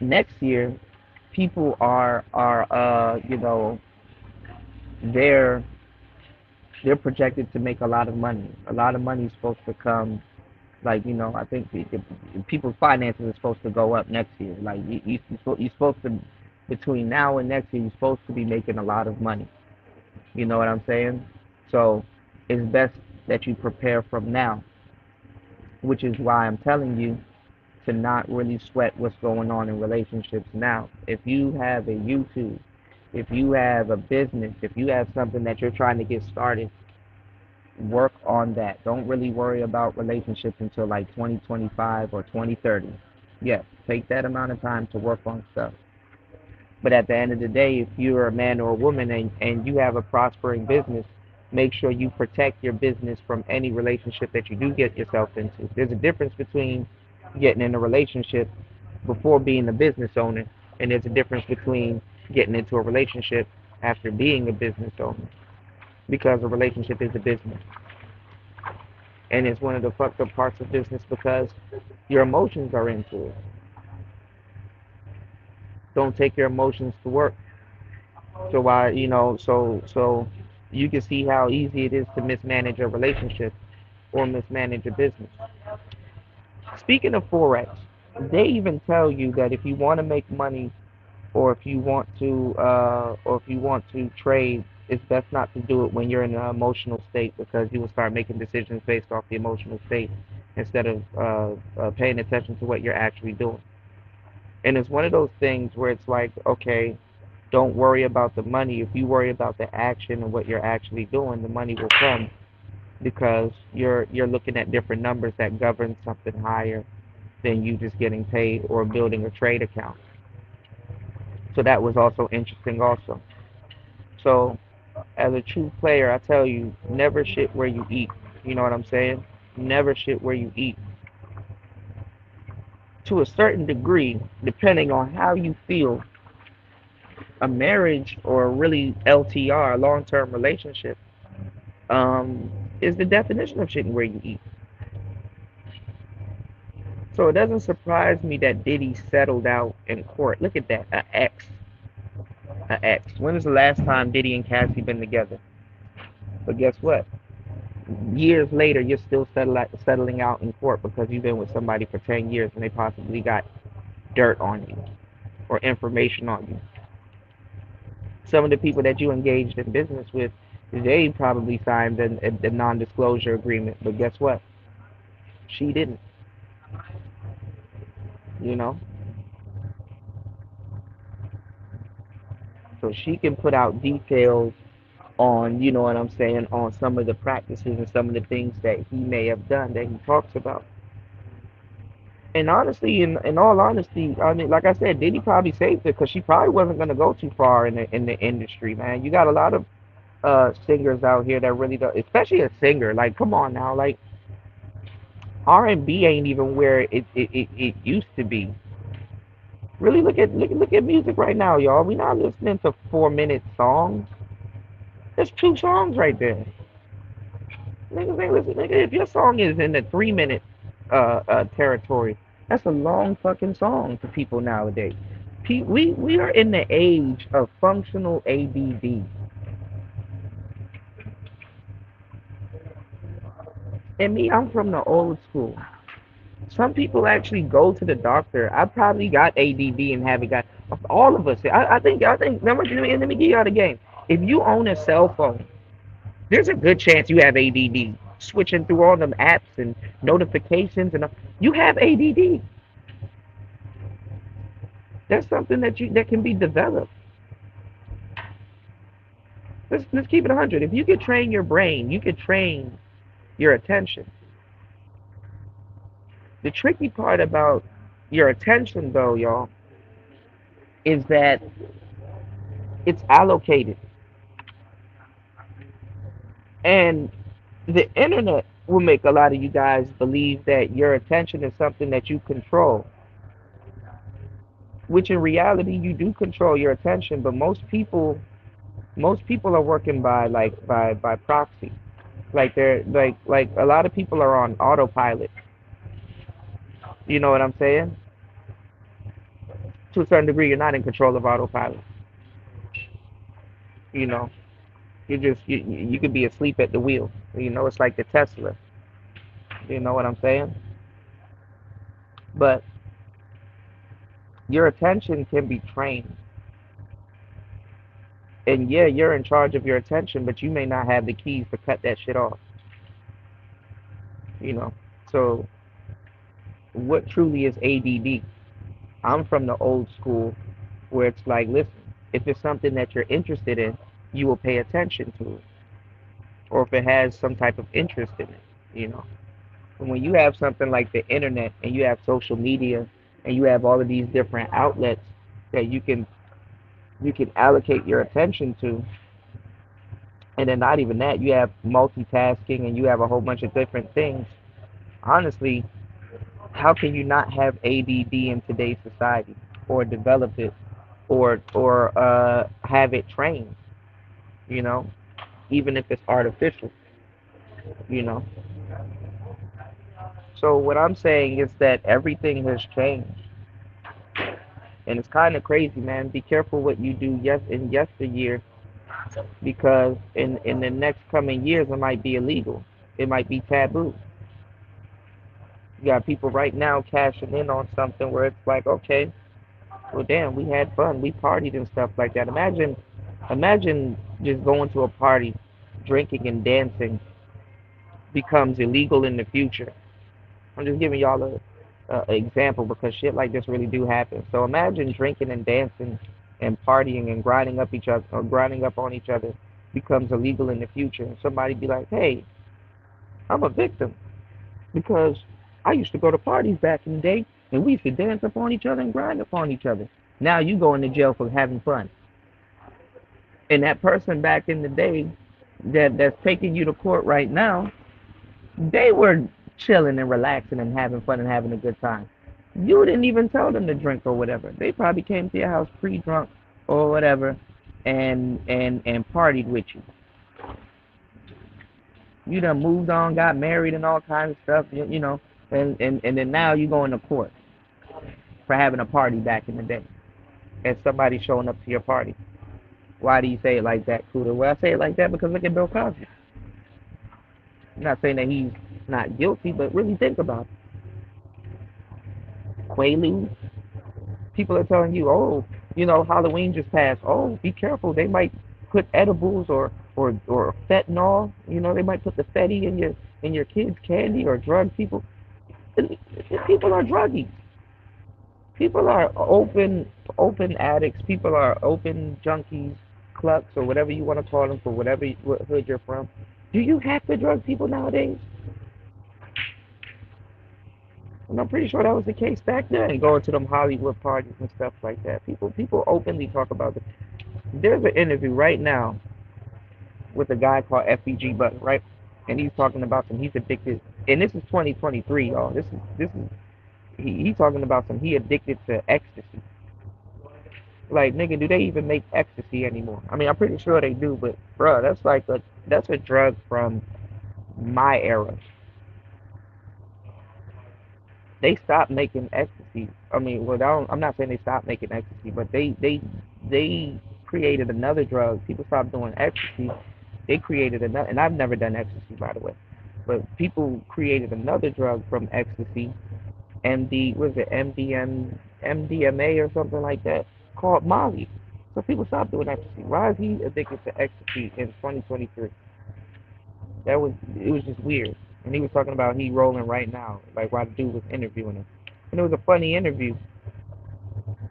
next year people are they're they're projected to make a lot of money. A lot of money is supposed to come. Like, I think people's finances are supposed to go up next year. Like, you're supposed to, between now and next year, you're supposed to be making a lot of money. You know what I'm saying? So it's best that you prepare from now, which is why I'm telling you to not really sweat what's going on in relationships now. If you have a YouTube, if you have a business, if you have something that you're trying to get started, work on that. Don't really worry about relationships until like 2025 or 2030. Yes, take that amount of time to work on stuff. But at the end of the day, if you're a man or a woman and you have a prospering business, make sure you protect your business from any relationship that you do get yourself into. There's a difference between getting in a relationship before being a business owner, and there's a difference between getting into a relationship after being a business owner. Because a relationship is a business. And it's one of the fucked up parts of business because your emotions are into it. Don't take your emotions to work. So why, so you can see how easy it is to mismanage a relationship or mismanage a business. Speaking of Forex, they even tell you that if you want to make money or if you want to trade, it's best not to do it when you're in an emotional state because you will start making decisions based off the emotional state instead of paying attention to what you're actually doing. And it's one of those things where it's like, okay, don't worry about the money. If you worry about the action and what you're actually doing, the money will come because you're looking at different numbers that govern something higher than you just getting paid or building a trade account. So that was also interesting also. So as a true player, I tell you, never shit where you eat. You know what I'm saying? Never shit where you eat. to a certain degree, depending on how you feel, a marriage or really LTR, long term relationship, um, is the definition of shitting where you eat. So it doesn't surprise me that Diddy settled out in court. Look at that, a ex. When was the last time Diddy and Cassie been together? But guess what? Years later, you're still settling out in court because you've been with somebody for 10 years and they possibly got dirt on you or information on you. Some of the people that you engaged in business with, they probably signed a non-disclosure agreement, but guess what? She didn't, you know? So she can put out details on, you know what I'm saying, on some of the practices and some of the things that he may have done that he talks about. And honestly, in all honesty, I mean, like I said, Diddy probably saved it because she probably wasn't gonna go too far in the industry, man. You got a lot of singers out here that really do, especially a singer. Like, come on now, like R&B ain't even where it used to be. Really look at music right now, y'all. We not listening to 4 minute songs. There's two songs right there. Niggas ain't listen, nigga. If your song is in the 3 minute territory, that's a long fucking song to people nowadays. We are in the age of functional ADD. And me, I'm from the old school. Some people actually go to the doctor. I probably got ADD and haven't got. All of us. I think. Let me give y'all the game. If you own a cell phone, there's a good chance you have ADD. Switching through all them apps and notifications and you have ADD. That's something that can be developed. Let's keep it 100. If you could train your brain, you could train your attention. The tricky part about your attention, though, y'all, is that it's allocated. And the internet will make a lot of you guys believe that your attention is something that you control, which in reality you do control your attention, but most people are working by proxy. Like they're like a lot of people are on autopilot. You know what I'm saying? To a certain degree, you're not in control of autopilot. You know, you could be asleep at the wheel. You know, it's like the Tesla. You know what I'm saying? But your attention can be trained. And yeah, you're in charge of your attention, but you may not have the keys to cut that shit off. You know. So what truly is ADD? I'm from the old school where it's like, listen, if it's something that you're interested in, you will pay attention to it. Or if it has some type of interest in it, you know. And when you have something like the internet and you have social media and you have all of these different outlets that you can allocate your attention to, and then not even that, you have multitasking and you have a whole bunch of different things. Honestly, how can you not have ADD in today's society or develop it or have it trained, you know, even if it's artificial, you know. So what I'm saying is that everything has changed. And it's kind of crazy, man. Be careful what you do in yesteryear because in the next coming years it might be illegal. It might be taboo. You got people right now cashing in on something where it's like, okay, well, damn, we had fun, we partied and stuff like that. Imagine just going to a party, drinking and dancing becomes illegal in the future. I'm just giving y'all a example because shit like this really do happen. So imagine drinking and dancing and partying and grinding up each other or grinding up on each other becomes illegal in the future. And somebody be like, hey, I'm a victim because I used to go to parties back in the day and we used to dance up on each other and grind up on each other. Now you going to jail for having fun. And that person back in the day that's taking you to court right now, they were chilling and relaxing and having fun and having a good time. You didn't even tell them to drink or whatever. They probably came to your house pre-drunk or whatever, and partied with you. You done moved on, got married, and all kinds of stuff. You know, and then now you going to court for having a party back in the day, and somebody showing up to your party. Why do you say it like that, Cooter? Well, I say it like that because look at Bill Cosby. I'm not saying that he's not guilty, but really think about it. Quaaludes. People are telling you, oh, you know, Halloween just passed. Oh, be careful. They might put edibles or fentanyl. You know, they might put the fetty in your kids' candy or drug people. People are druggies. People are open addicts. People are open junkies, clucks, or whatever you want to call them for whatever what hood you're from. Do you have to drug people nowadays? And I'm pretty sure that was the case back then, going to them Hollywood parties and stuff like that. People openly talk about it. There's an interview right now with a guy called FEG Button, right? And he's talking about some he's addicted, and this is 2023, y'all. This is he's talking about some he addicted to ecstasy. Like, nigga, do they even make ecstasy anymore? I mean, I'm pretty sure they do, but bruh, that's a drug from my era. They stopped making ecstasy. I mean, well, I'm not saying they stopped making ecstasy, but they created another drug. People stopped doing ecstasy. They created another, and I've never done ecstasy, by the way, but people created another drug from ecstasy, was it MDMA or something like that, called Molly. So people stopped doing ecstasy. Why is he addicted to ecstasy in 2023? It was just weird. And he was talking about he rolling right now, like while the dude was interviewing him. And it was a funny interview.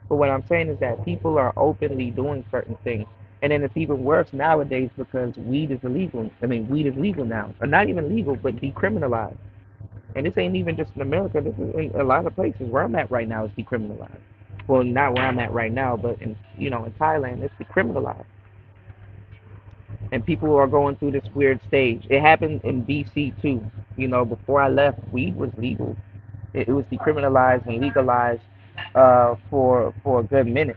But what I'm saying is that people are openly doing certain things. And then it's even worse nowadays because weed is illegal. I mean, weed is legal now. Or not even legal, but decriminalized. And this ain't even just in America. This is in a lot of places. Where I'm at right now is decriminalized. Well, not where I'm at right now, but in Thailand, it's decriminalized. And people are going through this weird stage. It happened in DC too. You know, before I left, weed was legal. It was decriminalized and legalized for a good minute.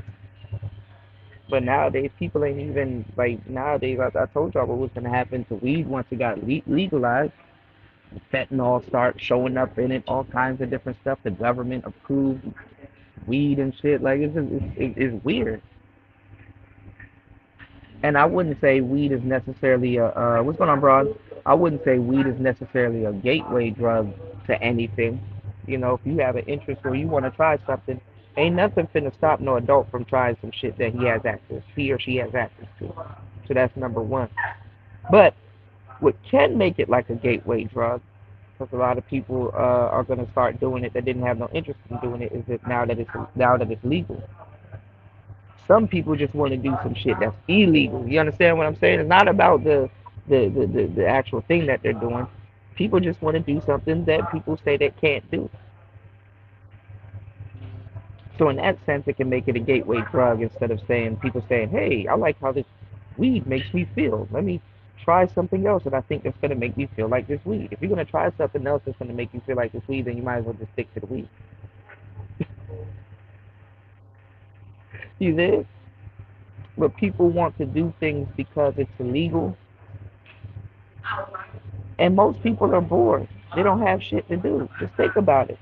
But nowadays, people ain't even like nowadays. I told y'all what was gonna happen to weed once it got legalized. Fentanyl start showing up in it, all kinds of different stuff. The government approved weed and shit. Like it's weird. And I wouldn't say weed is necessarily a what's going on, bro? I wouldn't say weed is necessarily a gateway drug to anything. You know, if you have an interest or you want to try something, ain't nothing finna stop no adult from trying some shit that he or she has access to. So that's number one. But what can make it like a gateway drug, because a lot of people are gonna start doing it that didn't have no interest in doing it, is that now that it's legal. Some people just want to do some shit that's illegal. You understand what I'm saying? It's not about the actual thing that they're doing. People just want to do something that people say they can't do. So in that sense, it can make it a gateway drug instead of saying people saying, "Hey, I like how this weed makes me feel. Let me try something else that I think that's gonna make me feel like this weed." If you're gonna try something else that's gonna make you feel like this weed, then you might as well just stick to the weed. You there? But people want to do things because it's illegal, and most people are bored. They don't have shit to do. Just think about it.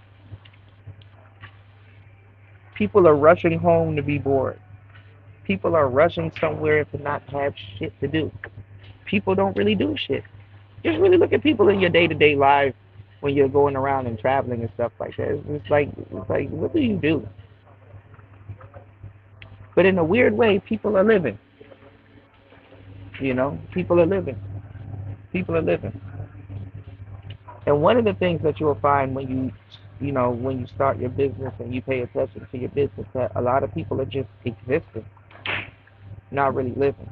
People are rushing home to be bored. People are rushing somewhere to not have shit to do. People don't really do shit. Just really look at people in your day-to-day life when you're going around and traveling and stuff like that. It's like what do you do? But in a weird way, people are living. You know, people are living. People are living. And one of the things that you'll find when you start your business and you pay attention to your business, that a lot of people are just existing, not really living.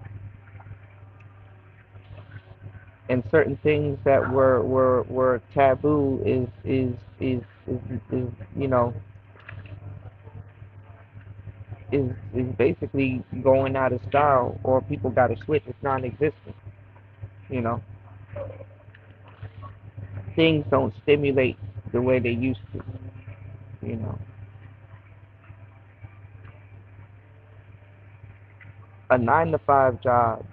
And certain things that were taboo is you know is basically going out of style, or people got to switch. It's non-existent. You know, things don't stimulate the way they used to. You know. A 9 to 5 job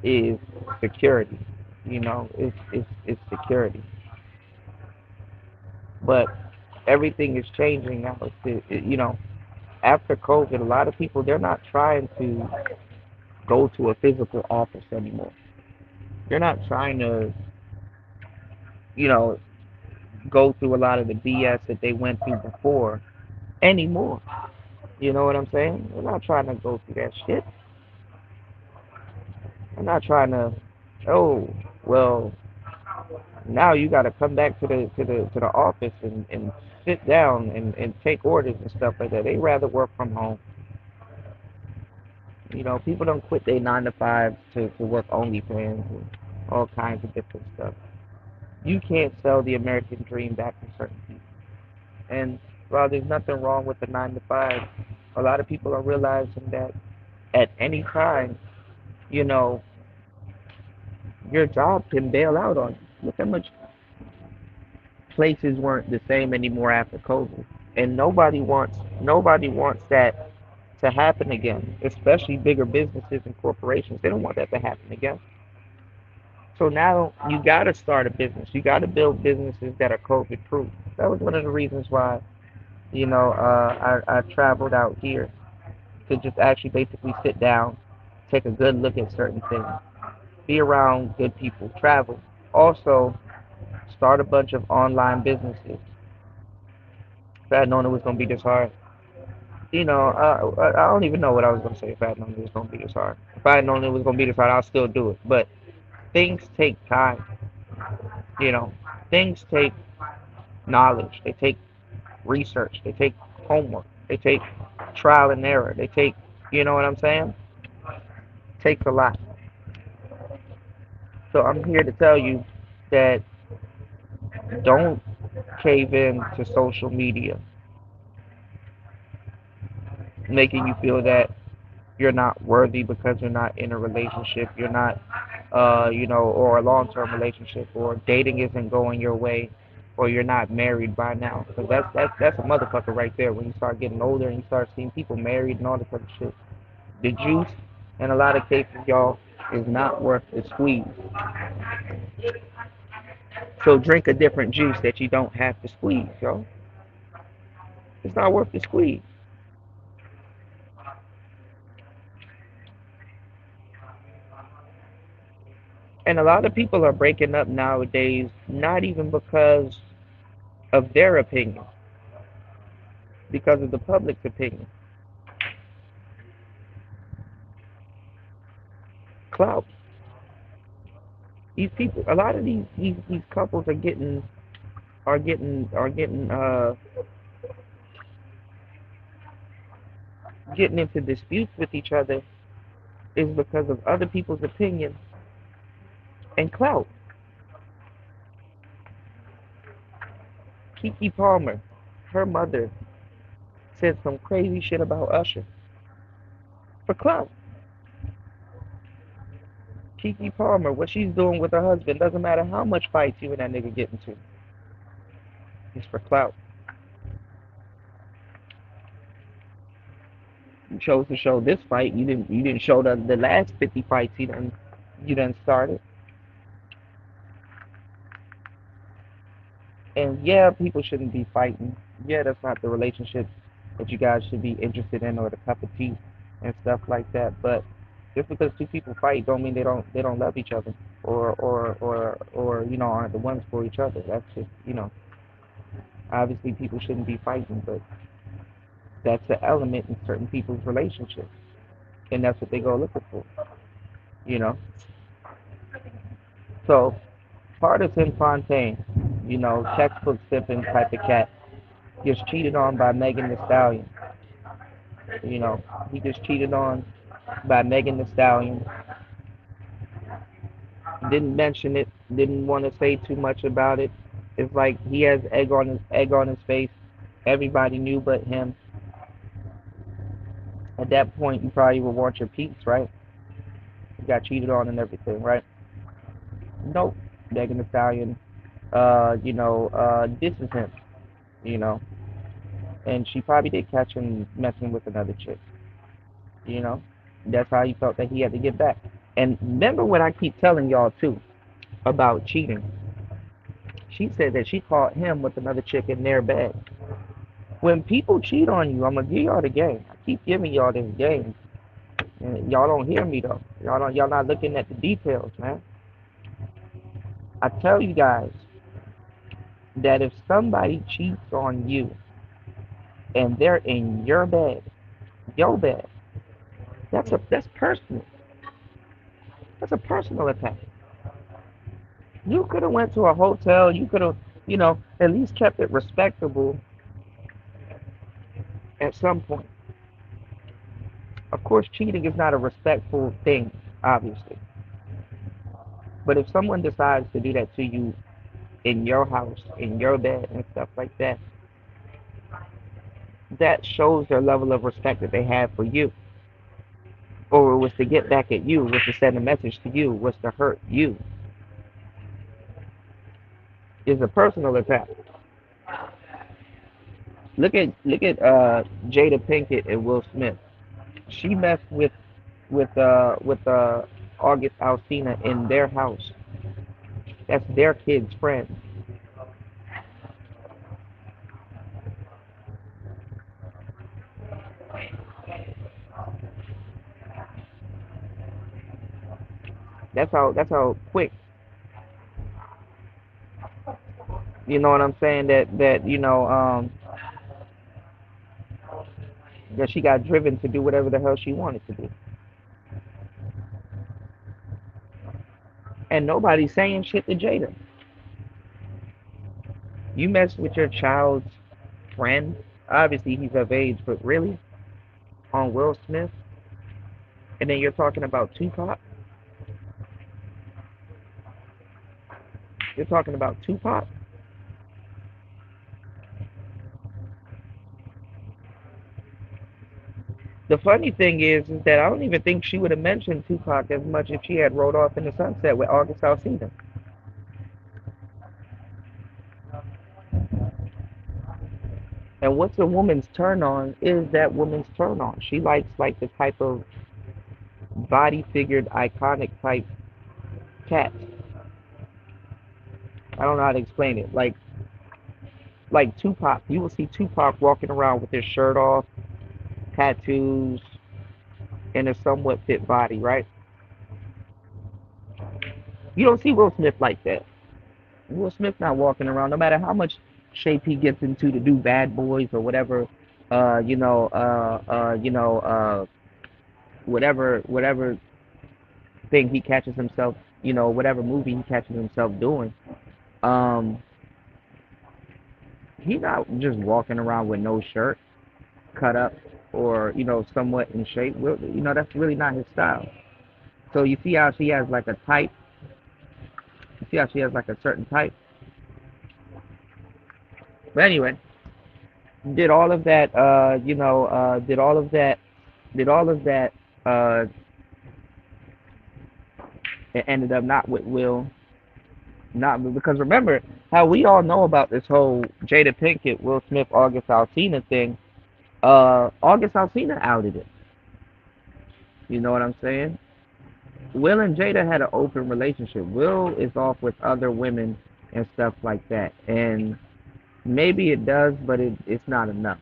is security. It's security. But everything is changing now. After COVID, a lot of people they're not trying to go to a physical office anymore. They're not trying to, you know, go through a lot of the BS that they went through before anymore. You know what I'm saying? They're not trying to go through that shit. They're not trying to. Oh, well, now you got to come back to the office and sit down and take orders and stuff like that. They rather work from home. People don't quit their 9 to 5 to work OnlyFans and all kinds of different stuff. You can't sell the American dream back to certain people. And while there's nothing wrong with the 9 to 5, a lot of people are realizing that at any time, you know, your job can bail out on you. Look how much places weren't the same anymore after COVID, and nobody wants that to happen again. Especially bigger businesses and corporations, they don't want that to happen again. So now you got to start a business. You got to build businesses that are COVID proof. That was one of the reasons why I traveled out here to just actually basically sit down, take a good look at certain things, be around good people, travel. Also, start a bunch of online businesses. If I had known it was going to be this hard, I don't even know what I was going to say if I had known it was going to be this hard. If I had known it was going to be this hard, I'll still do it. But things take time, you know. Things take knowledge. They take research. They take homework. They take trial and error. They take, you know what I'm saying? It takes a lot. So I'm here to tell you that don't cave in to social media, making you feel that you're not worthy because you're not in a relationship, you're not, or a long-term relationship, or dating isn't going your way, or you're not married by now. Because that's a motherfucker right there. When you start getting older and you start seeing people married and all this other shit, the juice, in a lot of cases, y'all, is not worth the squeeze. So drink a different juice that you don't have to squeeze, yo. It's not worth the squeeze. And a lot of people are breaking up nowadays, not even because of their opinion, because of the public's opinion. Clout. These people, a lot of these couples are getting into disputes with each other is because of other people's opinion and clout. Kiki Palmer, her mother said some crazy shit about Usher for clout. Kiki Palmer, what she's doing with her husband, doesn't matter how much fights you and that nigga get into. It's for clout. You chose to show this fight. You didn't show the last 50 fights you done started. And yeah, people shouldn't be fighting. Yeah, that's not the relationship that you guys should be interested in, or the cup of tea and stuff like that. But just because two people fight don't mean they don't love each other, or aren't the ones for each other. That's just, obviously people shouldn't be fighting, but that's an element in certain people's relationships, and that's what they go looking for, you know. So Partisan Fontaine, textbook sipping type of cat, gets cheated on by Megan Thee Stallion. He gets cheated on by Megan Thee Stallion. Didn't mention it. Didn't want to say too much about it. It's like he has egg on his face. Everybody knew but him. At that point, you probably would want your peace, right? You got cheated on and everything, right? Nope. Megan Thee Stallion, this is him, you know, and she probably did catch him messing with another chick, you know. That's how he felt that he had to get back. And remember what I keep telling y'all too about cheating. She said that she caught him with another chick in their bed. When people cheat on you, I'm gonna give y'all the game. I keep giving y'all this game, and y'all don't hear me though. Y'all not looking at the details, man. I tell you guys that if somebody cheats on you and they're in your bed, that's personal. That's a personal attack. You could have went to a hotel. You could have, at least kept it respectable at some point. Of course, cheating is not a respectful thing, obviously. But if someone decides to do that to you in your house, in your bed, and stuff like that, that shows their level of respect that they have for you. Or it was to get back at you, was to send a message to you, was to hurt you. It's a personal attack. Look at Jada Pinkett and Will Smith. She messed with August Alsina in their house. That's their kid's friend. That's how quick. You know what I'm saying? That she got driven to do whatever the hell she wanted to do. And nobody's saying shit to Jada. You mess with your child's friend. Obviously he's of age, but really? On Will Smith? And then you're talking about Tupac? You're talking about Tupac? The funny thing is that I don't even think she would have mentioned Tupac as much if she had rode off in the sunset with August Alsina. And what's a woman's turn on is that woman's turn on. She likes like the type of body figured iconic type cat. I don't know how to explain it. Like Tupac. You will see Tupac walking around with his shirt off, tattoos, and a somewhat fit body, right? You don't see Will Smith like that. Will Smith not walking around, no matter how much shape he gets into to do Bad Boys or whatever, uh, you know, uh, uh, you know, uh, whatever thing he catches himself, whatever movie he catches himself doing. Um, he's not just walking around with no shirt, cut up, or somewhat in shape. That's really not his style. So you see how she has like a type. You see how she has like a certain type. But anyway, did all of that. Did all of that. Uh, it ended up not with Will. Not because remember how we all know about this whole Jada Pinkett, Will Smith, August Alsina thing. August Alsina outed it. You know what I'm saying? Will and Jada had an open relationship. Will is off with other women and stuff like that. And maybe it does, but it's not enough.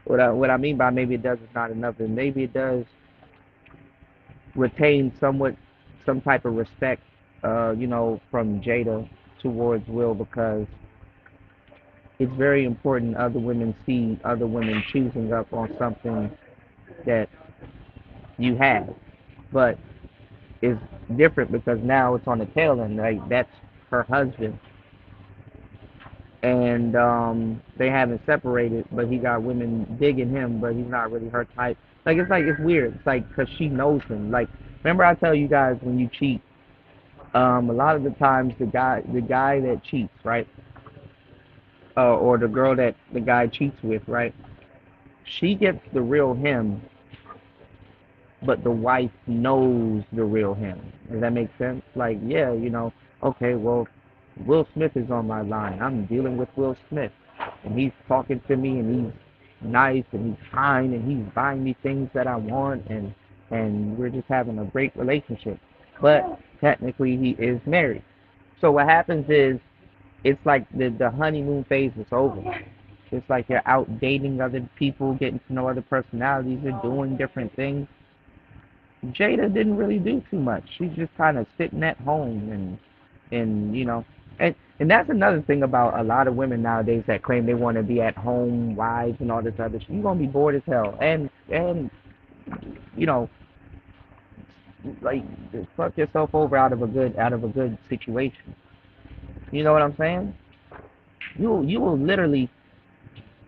What I mean by maybe it does is not enough, and maybe it does retain some type of respect, from Jada towards Will because it's very important other women see other women choosing up on something that you have. But it's different because now it's on the tail end. Like that's her husband, and they haven't separated, but he got women digging him, but he's not really her type. It's weird. It's like because she knows him. Like remember I tell you guys when you cheat, a lot of the times the guy that cheats, right, or the girl that the guy cheats with, right, she gets the real him, but the wife knows the real him. Does that make sense? Like, yeah, okay, well, Will Smith is on my line. I'm dealing with Will Smith, and he's talking to me, and he's nice, and he's kind, and he's buying me things that I want, and and we're just having a great relationship. But technically, he is married. So what happens is it's like the honeymoon phase is over. It's like you're out dating other people, getting to know other personalities, you're doing different things. Jada didn't really do too much. She's just kind of sitting at home and and that's another thing about a lot of women nowadays that claim they want to be at home wives and all this other shit. You're gonna be bored as hell, and you know like fuck yourself over out of a good situation. You know what I'm saying? You will literally,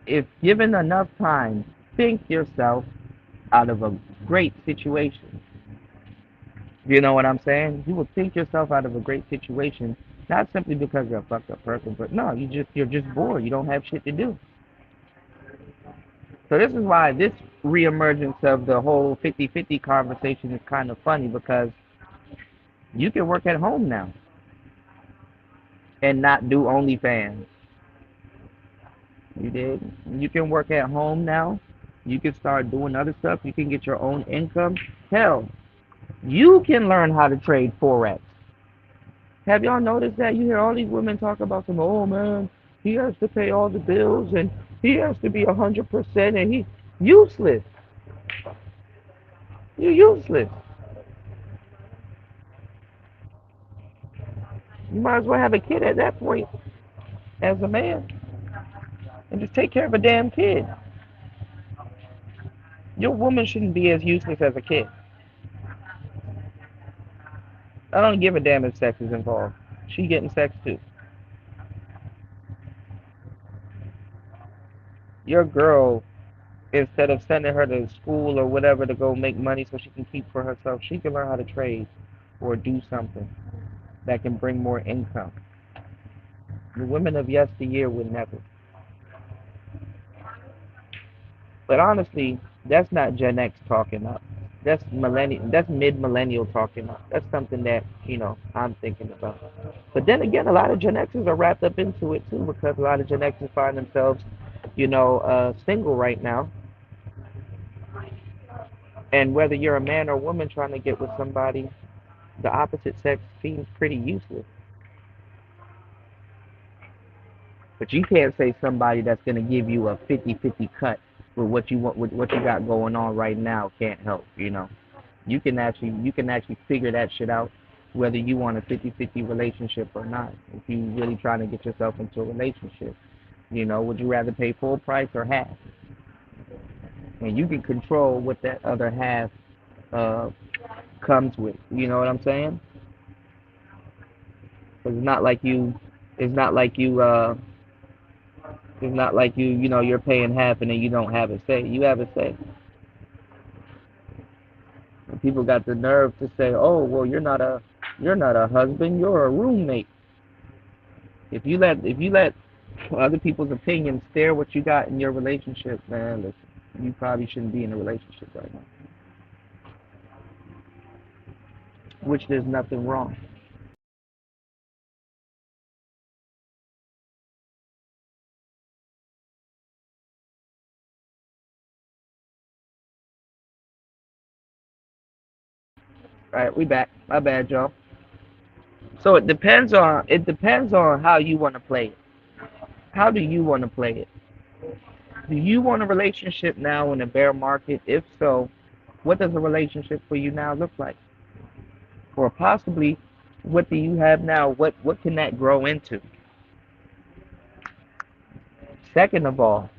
if given enough time, think yourself out of a great situation. You know what I'm saying? You will think yourself out of a great situation, not simply because you're a fucked up person, but no, you're just bored. You don't have shit to do. So this is why this reemergence of the whole 50-50 conversation is kind of funny, because you can work at home now and not do OnlyFans. You did. You can work at home now. You can start doing other stuff. You can get your own income. Hell, you can learn how to trade Forex. Have y'all noticed that? You hear all these women talk about some, oh man, he has to pay all the bills and he has to be 100% and he useless. You're useless. You might as well have a kid at that point as a man and just take care of a damn kid. Your woman shouldn't be as useless as a kid. I don't give a damn if sex is involved. She getting sex too. Your girl, instead of sending her to school or whatever to go make money so she can keep for herself, she can learn how to trade or do something that can bring more income. The women of yesteryear would never. But honestly, that's not Gen X talking up. That's millennial. That's mid-millennial talking up. That's something that I'm thinking about. But then again, a lot of Gen Xers are wrapped up into it too, because a lot of Gen Xers find themselves, single right now. And whether you're a man or woman trying to get with somebody, the opposite sex seems pretty useless. But you can't say somebody that's going to give you a 50-50 cut with what you want, with what you got going on right now, can't help. You can actually figure that shit out, whether you want a 50-50 relationship or not. If you really trying to get yourself into a relationship, would you rather pay full price or half? And you can control what that other half uh, comes with. You know what I'm saying? 'Cause it's not like you, you're paying half and then you don't have a say. You have a say. And people got the nerve to say, "Oh, well, you're not a husband, you're a roommate." If you let other people's opinions steer what you got in your relationship, man, listen, you probably shouldn't be in a relationship right now. Which there's nothing wrong. All right, we back. My bad, y'all. So it depends on how you want to play it. How do you want to play it? Do you want a relationship now in a bear market? If so, what does a relationship for you now look like? Or possibly, what do you have now? What can that grow into? Second of all,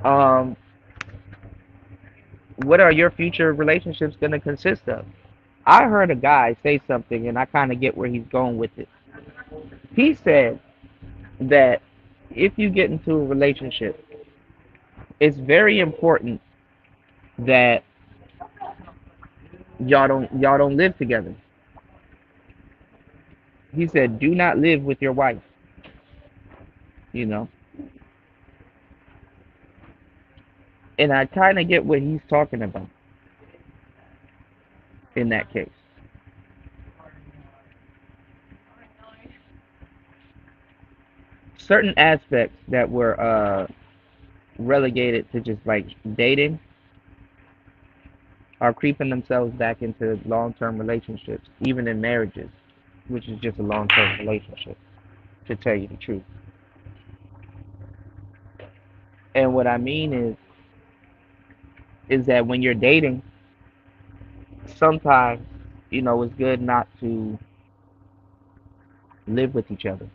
um, what are your future relationships going to consist of? I heard a guy say something, and I kind of get where he's going with it. He said that if you get into a relationship, it's very important that y'all don't live together. He said, do not live with your wife. You know, and I kind of get what he's talking about in that case. Certain aspects that were relegated to just like dating, are creeping themselves back into long-term relationships, even in marriages, which is just a long-term relationship, to tell you the truth. And what I mean is that when you're dating, sometimes, it's good not to live with each other,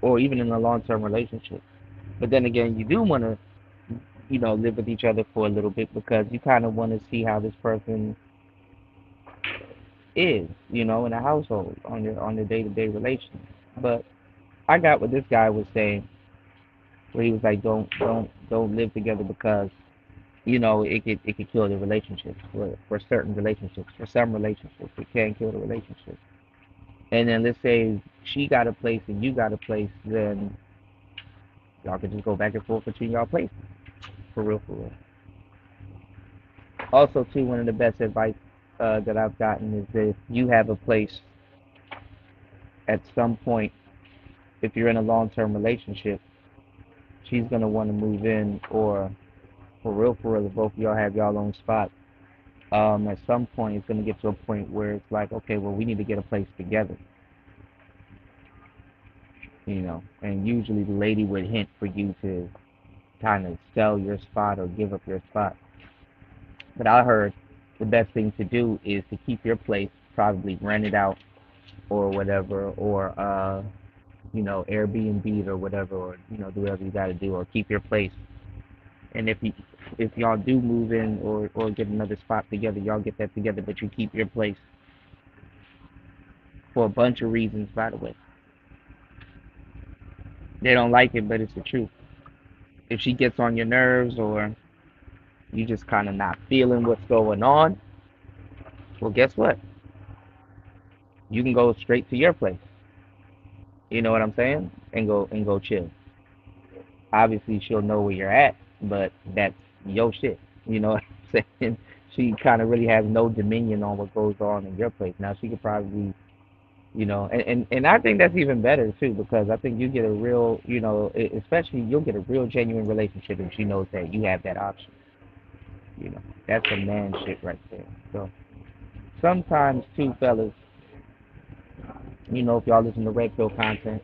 or even in a long-term relationship. But then again, you do want to, live with each other for a little bit because you kind of want to see how this person is, in a household on your day-to-day relations. But I got what this guy was saying, where he was like, don't live together because it could kill the relationship for certain relationships, for some relationships it can kill the relationship. And then let's say she got a place and you got a place, then y'all could just go back and forth between y'all places, for real, for real. Also, too, one of the best advice that I've gotten is that if you have a place at some point, if you're in a long-term relationship, she's gonna want to move in, or for real, if both of y'all have y'all own spot, at some point it's gonna get to a point where it's like, okay, well, we need to get a place together, and usually the lady would hint for you to kind of sell your spot or give up your spot. But I heard the best thing to do is to keep your place, probably rent it out or whatever, or Airbnb it or whatever, or do whatever you got to do, or keep your place. And if y'all do move in or get another spot together, y'all get that together, but you keep your place for a bunch of reasons. By the way, they don't like it, but it's the truth. If she gets on your nerves, or you just kind of not feeling what's going on, well, guess what? You can go straight to your place. You know what I'm saying? And go chill. Obviously, she'll know where you're at, but that's your shit. You know what I'm saying? She kind of really has no dominion on what goes on in your place. Now, she could probably, and I think that's even better too, because I think you get a real, especially you'll get a real genuine relationship if she knows that you have that option. That's a man shit right there. So sometimes too, fellas, if y'all listen to red pill content,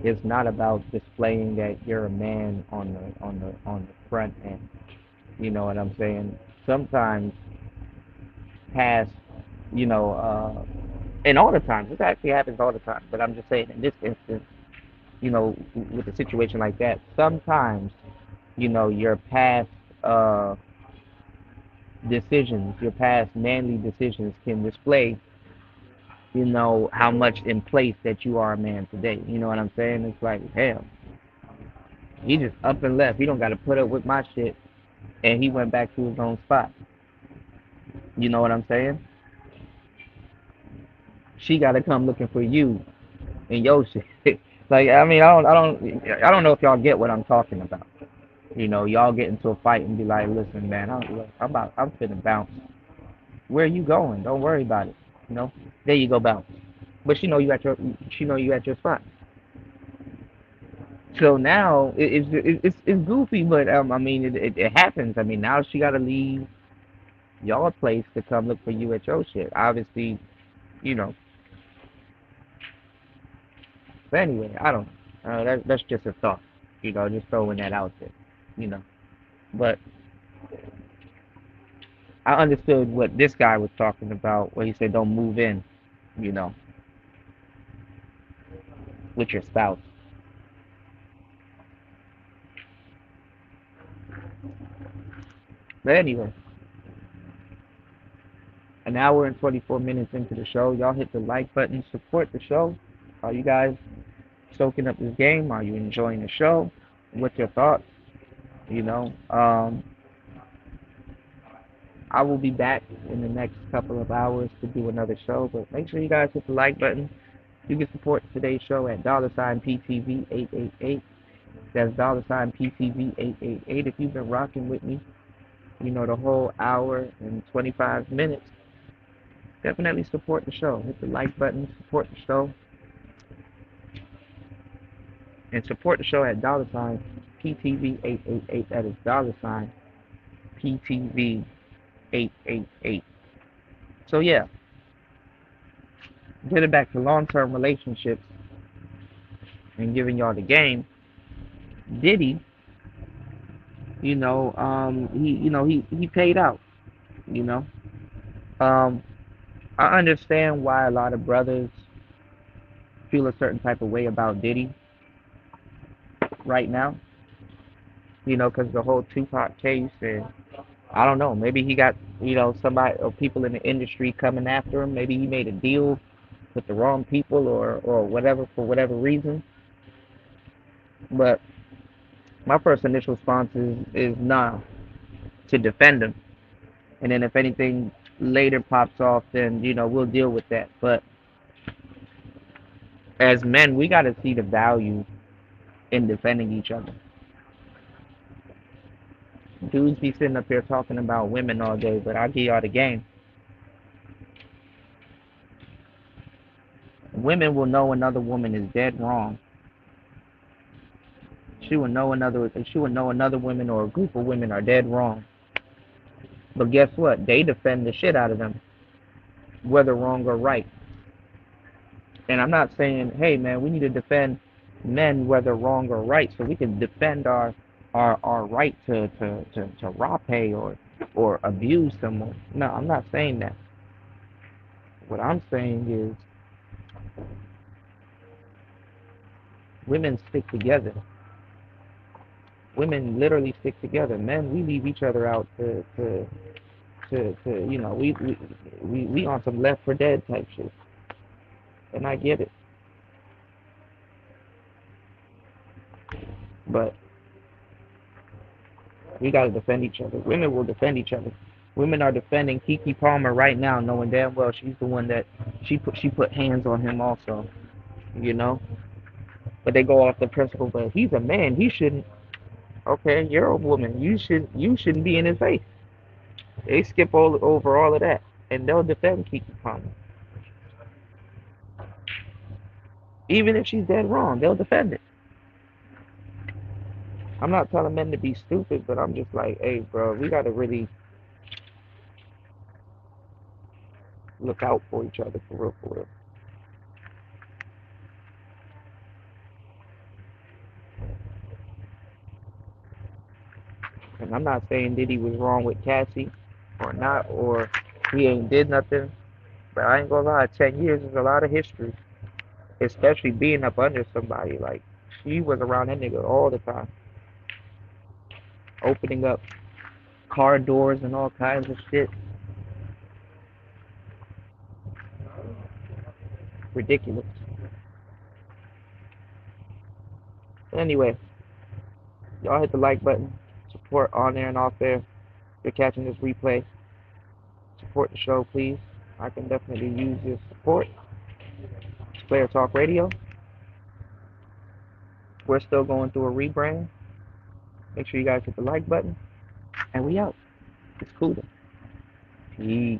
it's not about displaying that you're a man on the front end. You know what I'm saying? Sometimes past, you know, and all the time. This actually happens all the time. But I'm just saying, in this instance, with a situation like that, sometimes, your past uh, decisions, your past manly decisions can display, how much in place that you are a man today. You know what I'm saying? It's like, hell, he just up and left. He don't got to put up with my shit, and he went back to his own spot. You know what I'm saying? She got to come looking for you and your shit. Like, I mean, I don't know if y'all get what I'm talking about. Y'all get into a fight and be like, listen, man, I'm finna bounce. Where you going? Don't worry about it. There you go, bounce. But she know you at your spot. So now it's goofy, but I mean it happens. I mean, now she got to leave y'all place to come look for you at your shit. Obviously, you know. But anyway, I don't know. That's just a thought. Just throwing that out there. You know. But I understood what this guy was talking about, where he said don't move in, you know, with your spouse. But anyway, an hour and 24 minutes into the show, y'all hit the like button, support the show. Are you guys soaking up this game? Are you enjoying the show? What's your thoughts? You know, I will be back in the next couple of hours to do another show, but make sure you guys hit the like button. You can support today's show at $PTV888. That's $PTV888. If you've been rocking with me, the whole hour and 25 minutes, definitely support the show. Hit the like button, support the show, and support the show at $PTV888. That is $PTV888. 888. So yeah, getting back to long-term relationships and giving y'all the game. Diddy, he paid out. You know, um, I understand why a lot of brothers feel a certain type of way about Diddy right now. Because the whole Tupac case, and I don't know, maybe he got somebody or people in the industry coming after him. Maybe he made a deal with the wrong people or whatever for whatever reason. But my first initial response is nah, to defend him. And then if anything later pops off, then we'll deal with that. But as men, we got to see the value in defending each other. Dudes be sitting up here talking about women all day, but I'll give y'all the game. Women will know another woman is dead wrong. She will know another woman or a group of women are dead wrong. But guess what? They defend the shit out of them, whether wrong or right. And I'm not saying, hey man, we need to defend men whether wrong or right, so we can defend our right to rape or abuse someone. No, I'm not saying that. What I'm saying is women stick together. Women literally stick together. Men, we leave each other out we on some left for dead type shit. And I get it. But we gotta defend each other. Women will defend each other. Women are defending Keke Palmer right now, knowing damn well she's the one that she put hands on him also. You know? But they go off the principle, but he's a man, he shouldn't. Okay, you're a woman. You shouldn't be in his face. They skip over all of that, and they'll defend Keke Palmer. Even if she's dead wrong, they'll defend it. I'm not telling men to be stupid, but I'm just like, hey, bro, we gotta really look out for each other for real, for real. And I'm not saying Diddy was wrong with Cassie or not, or he ain't did nothing. But I ain't gonna lie, 10 years is a lot of history, especially being up under somebody. Like, she was around that nigga all the time, opening up car doors and all kinds of shit. Ridiculous. Anyway, y'all hit the like button. Support on there and off there. If you're catching this replay, support the show, please. I can definitely use your support. It's Player Talk Radio. We're still going through a rebrand. Make sure you guys hit the like button. And we out. It's cool. Peace.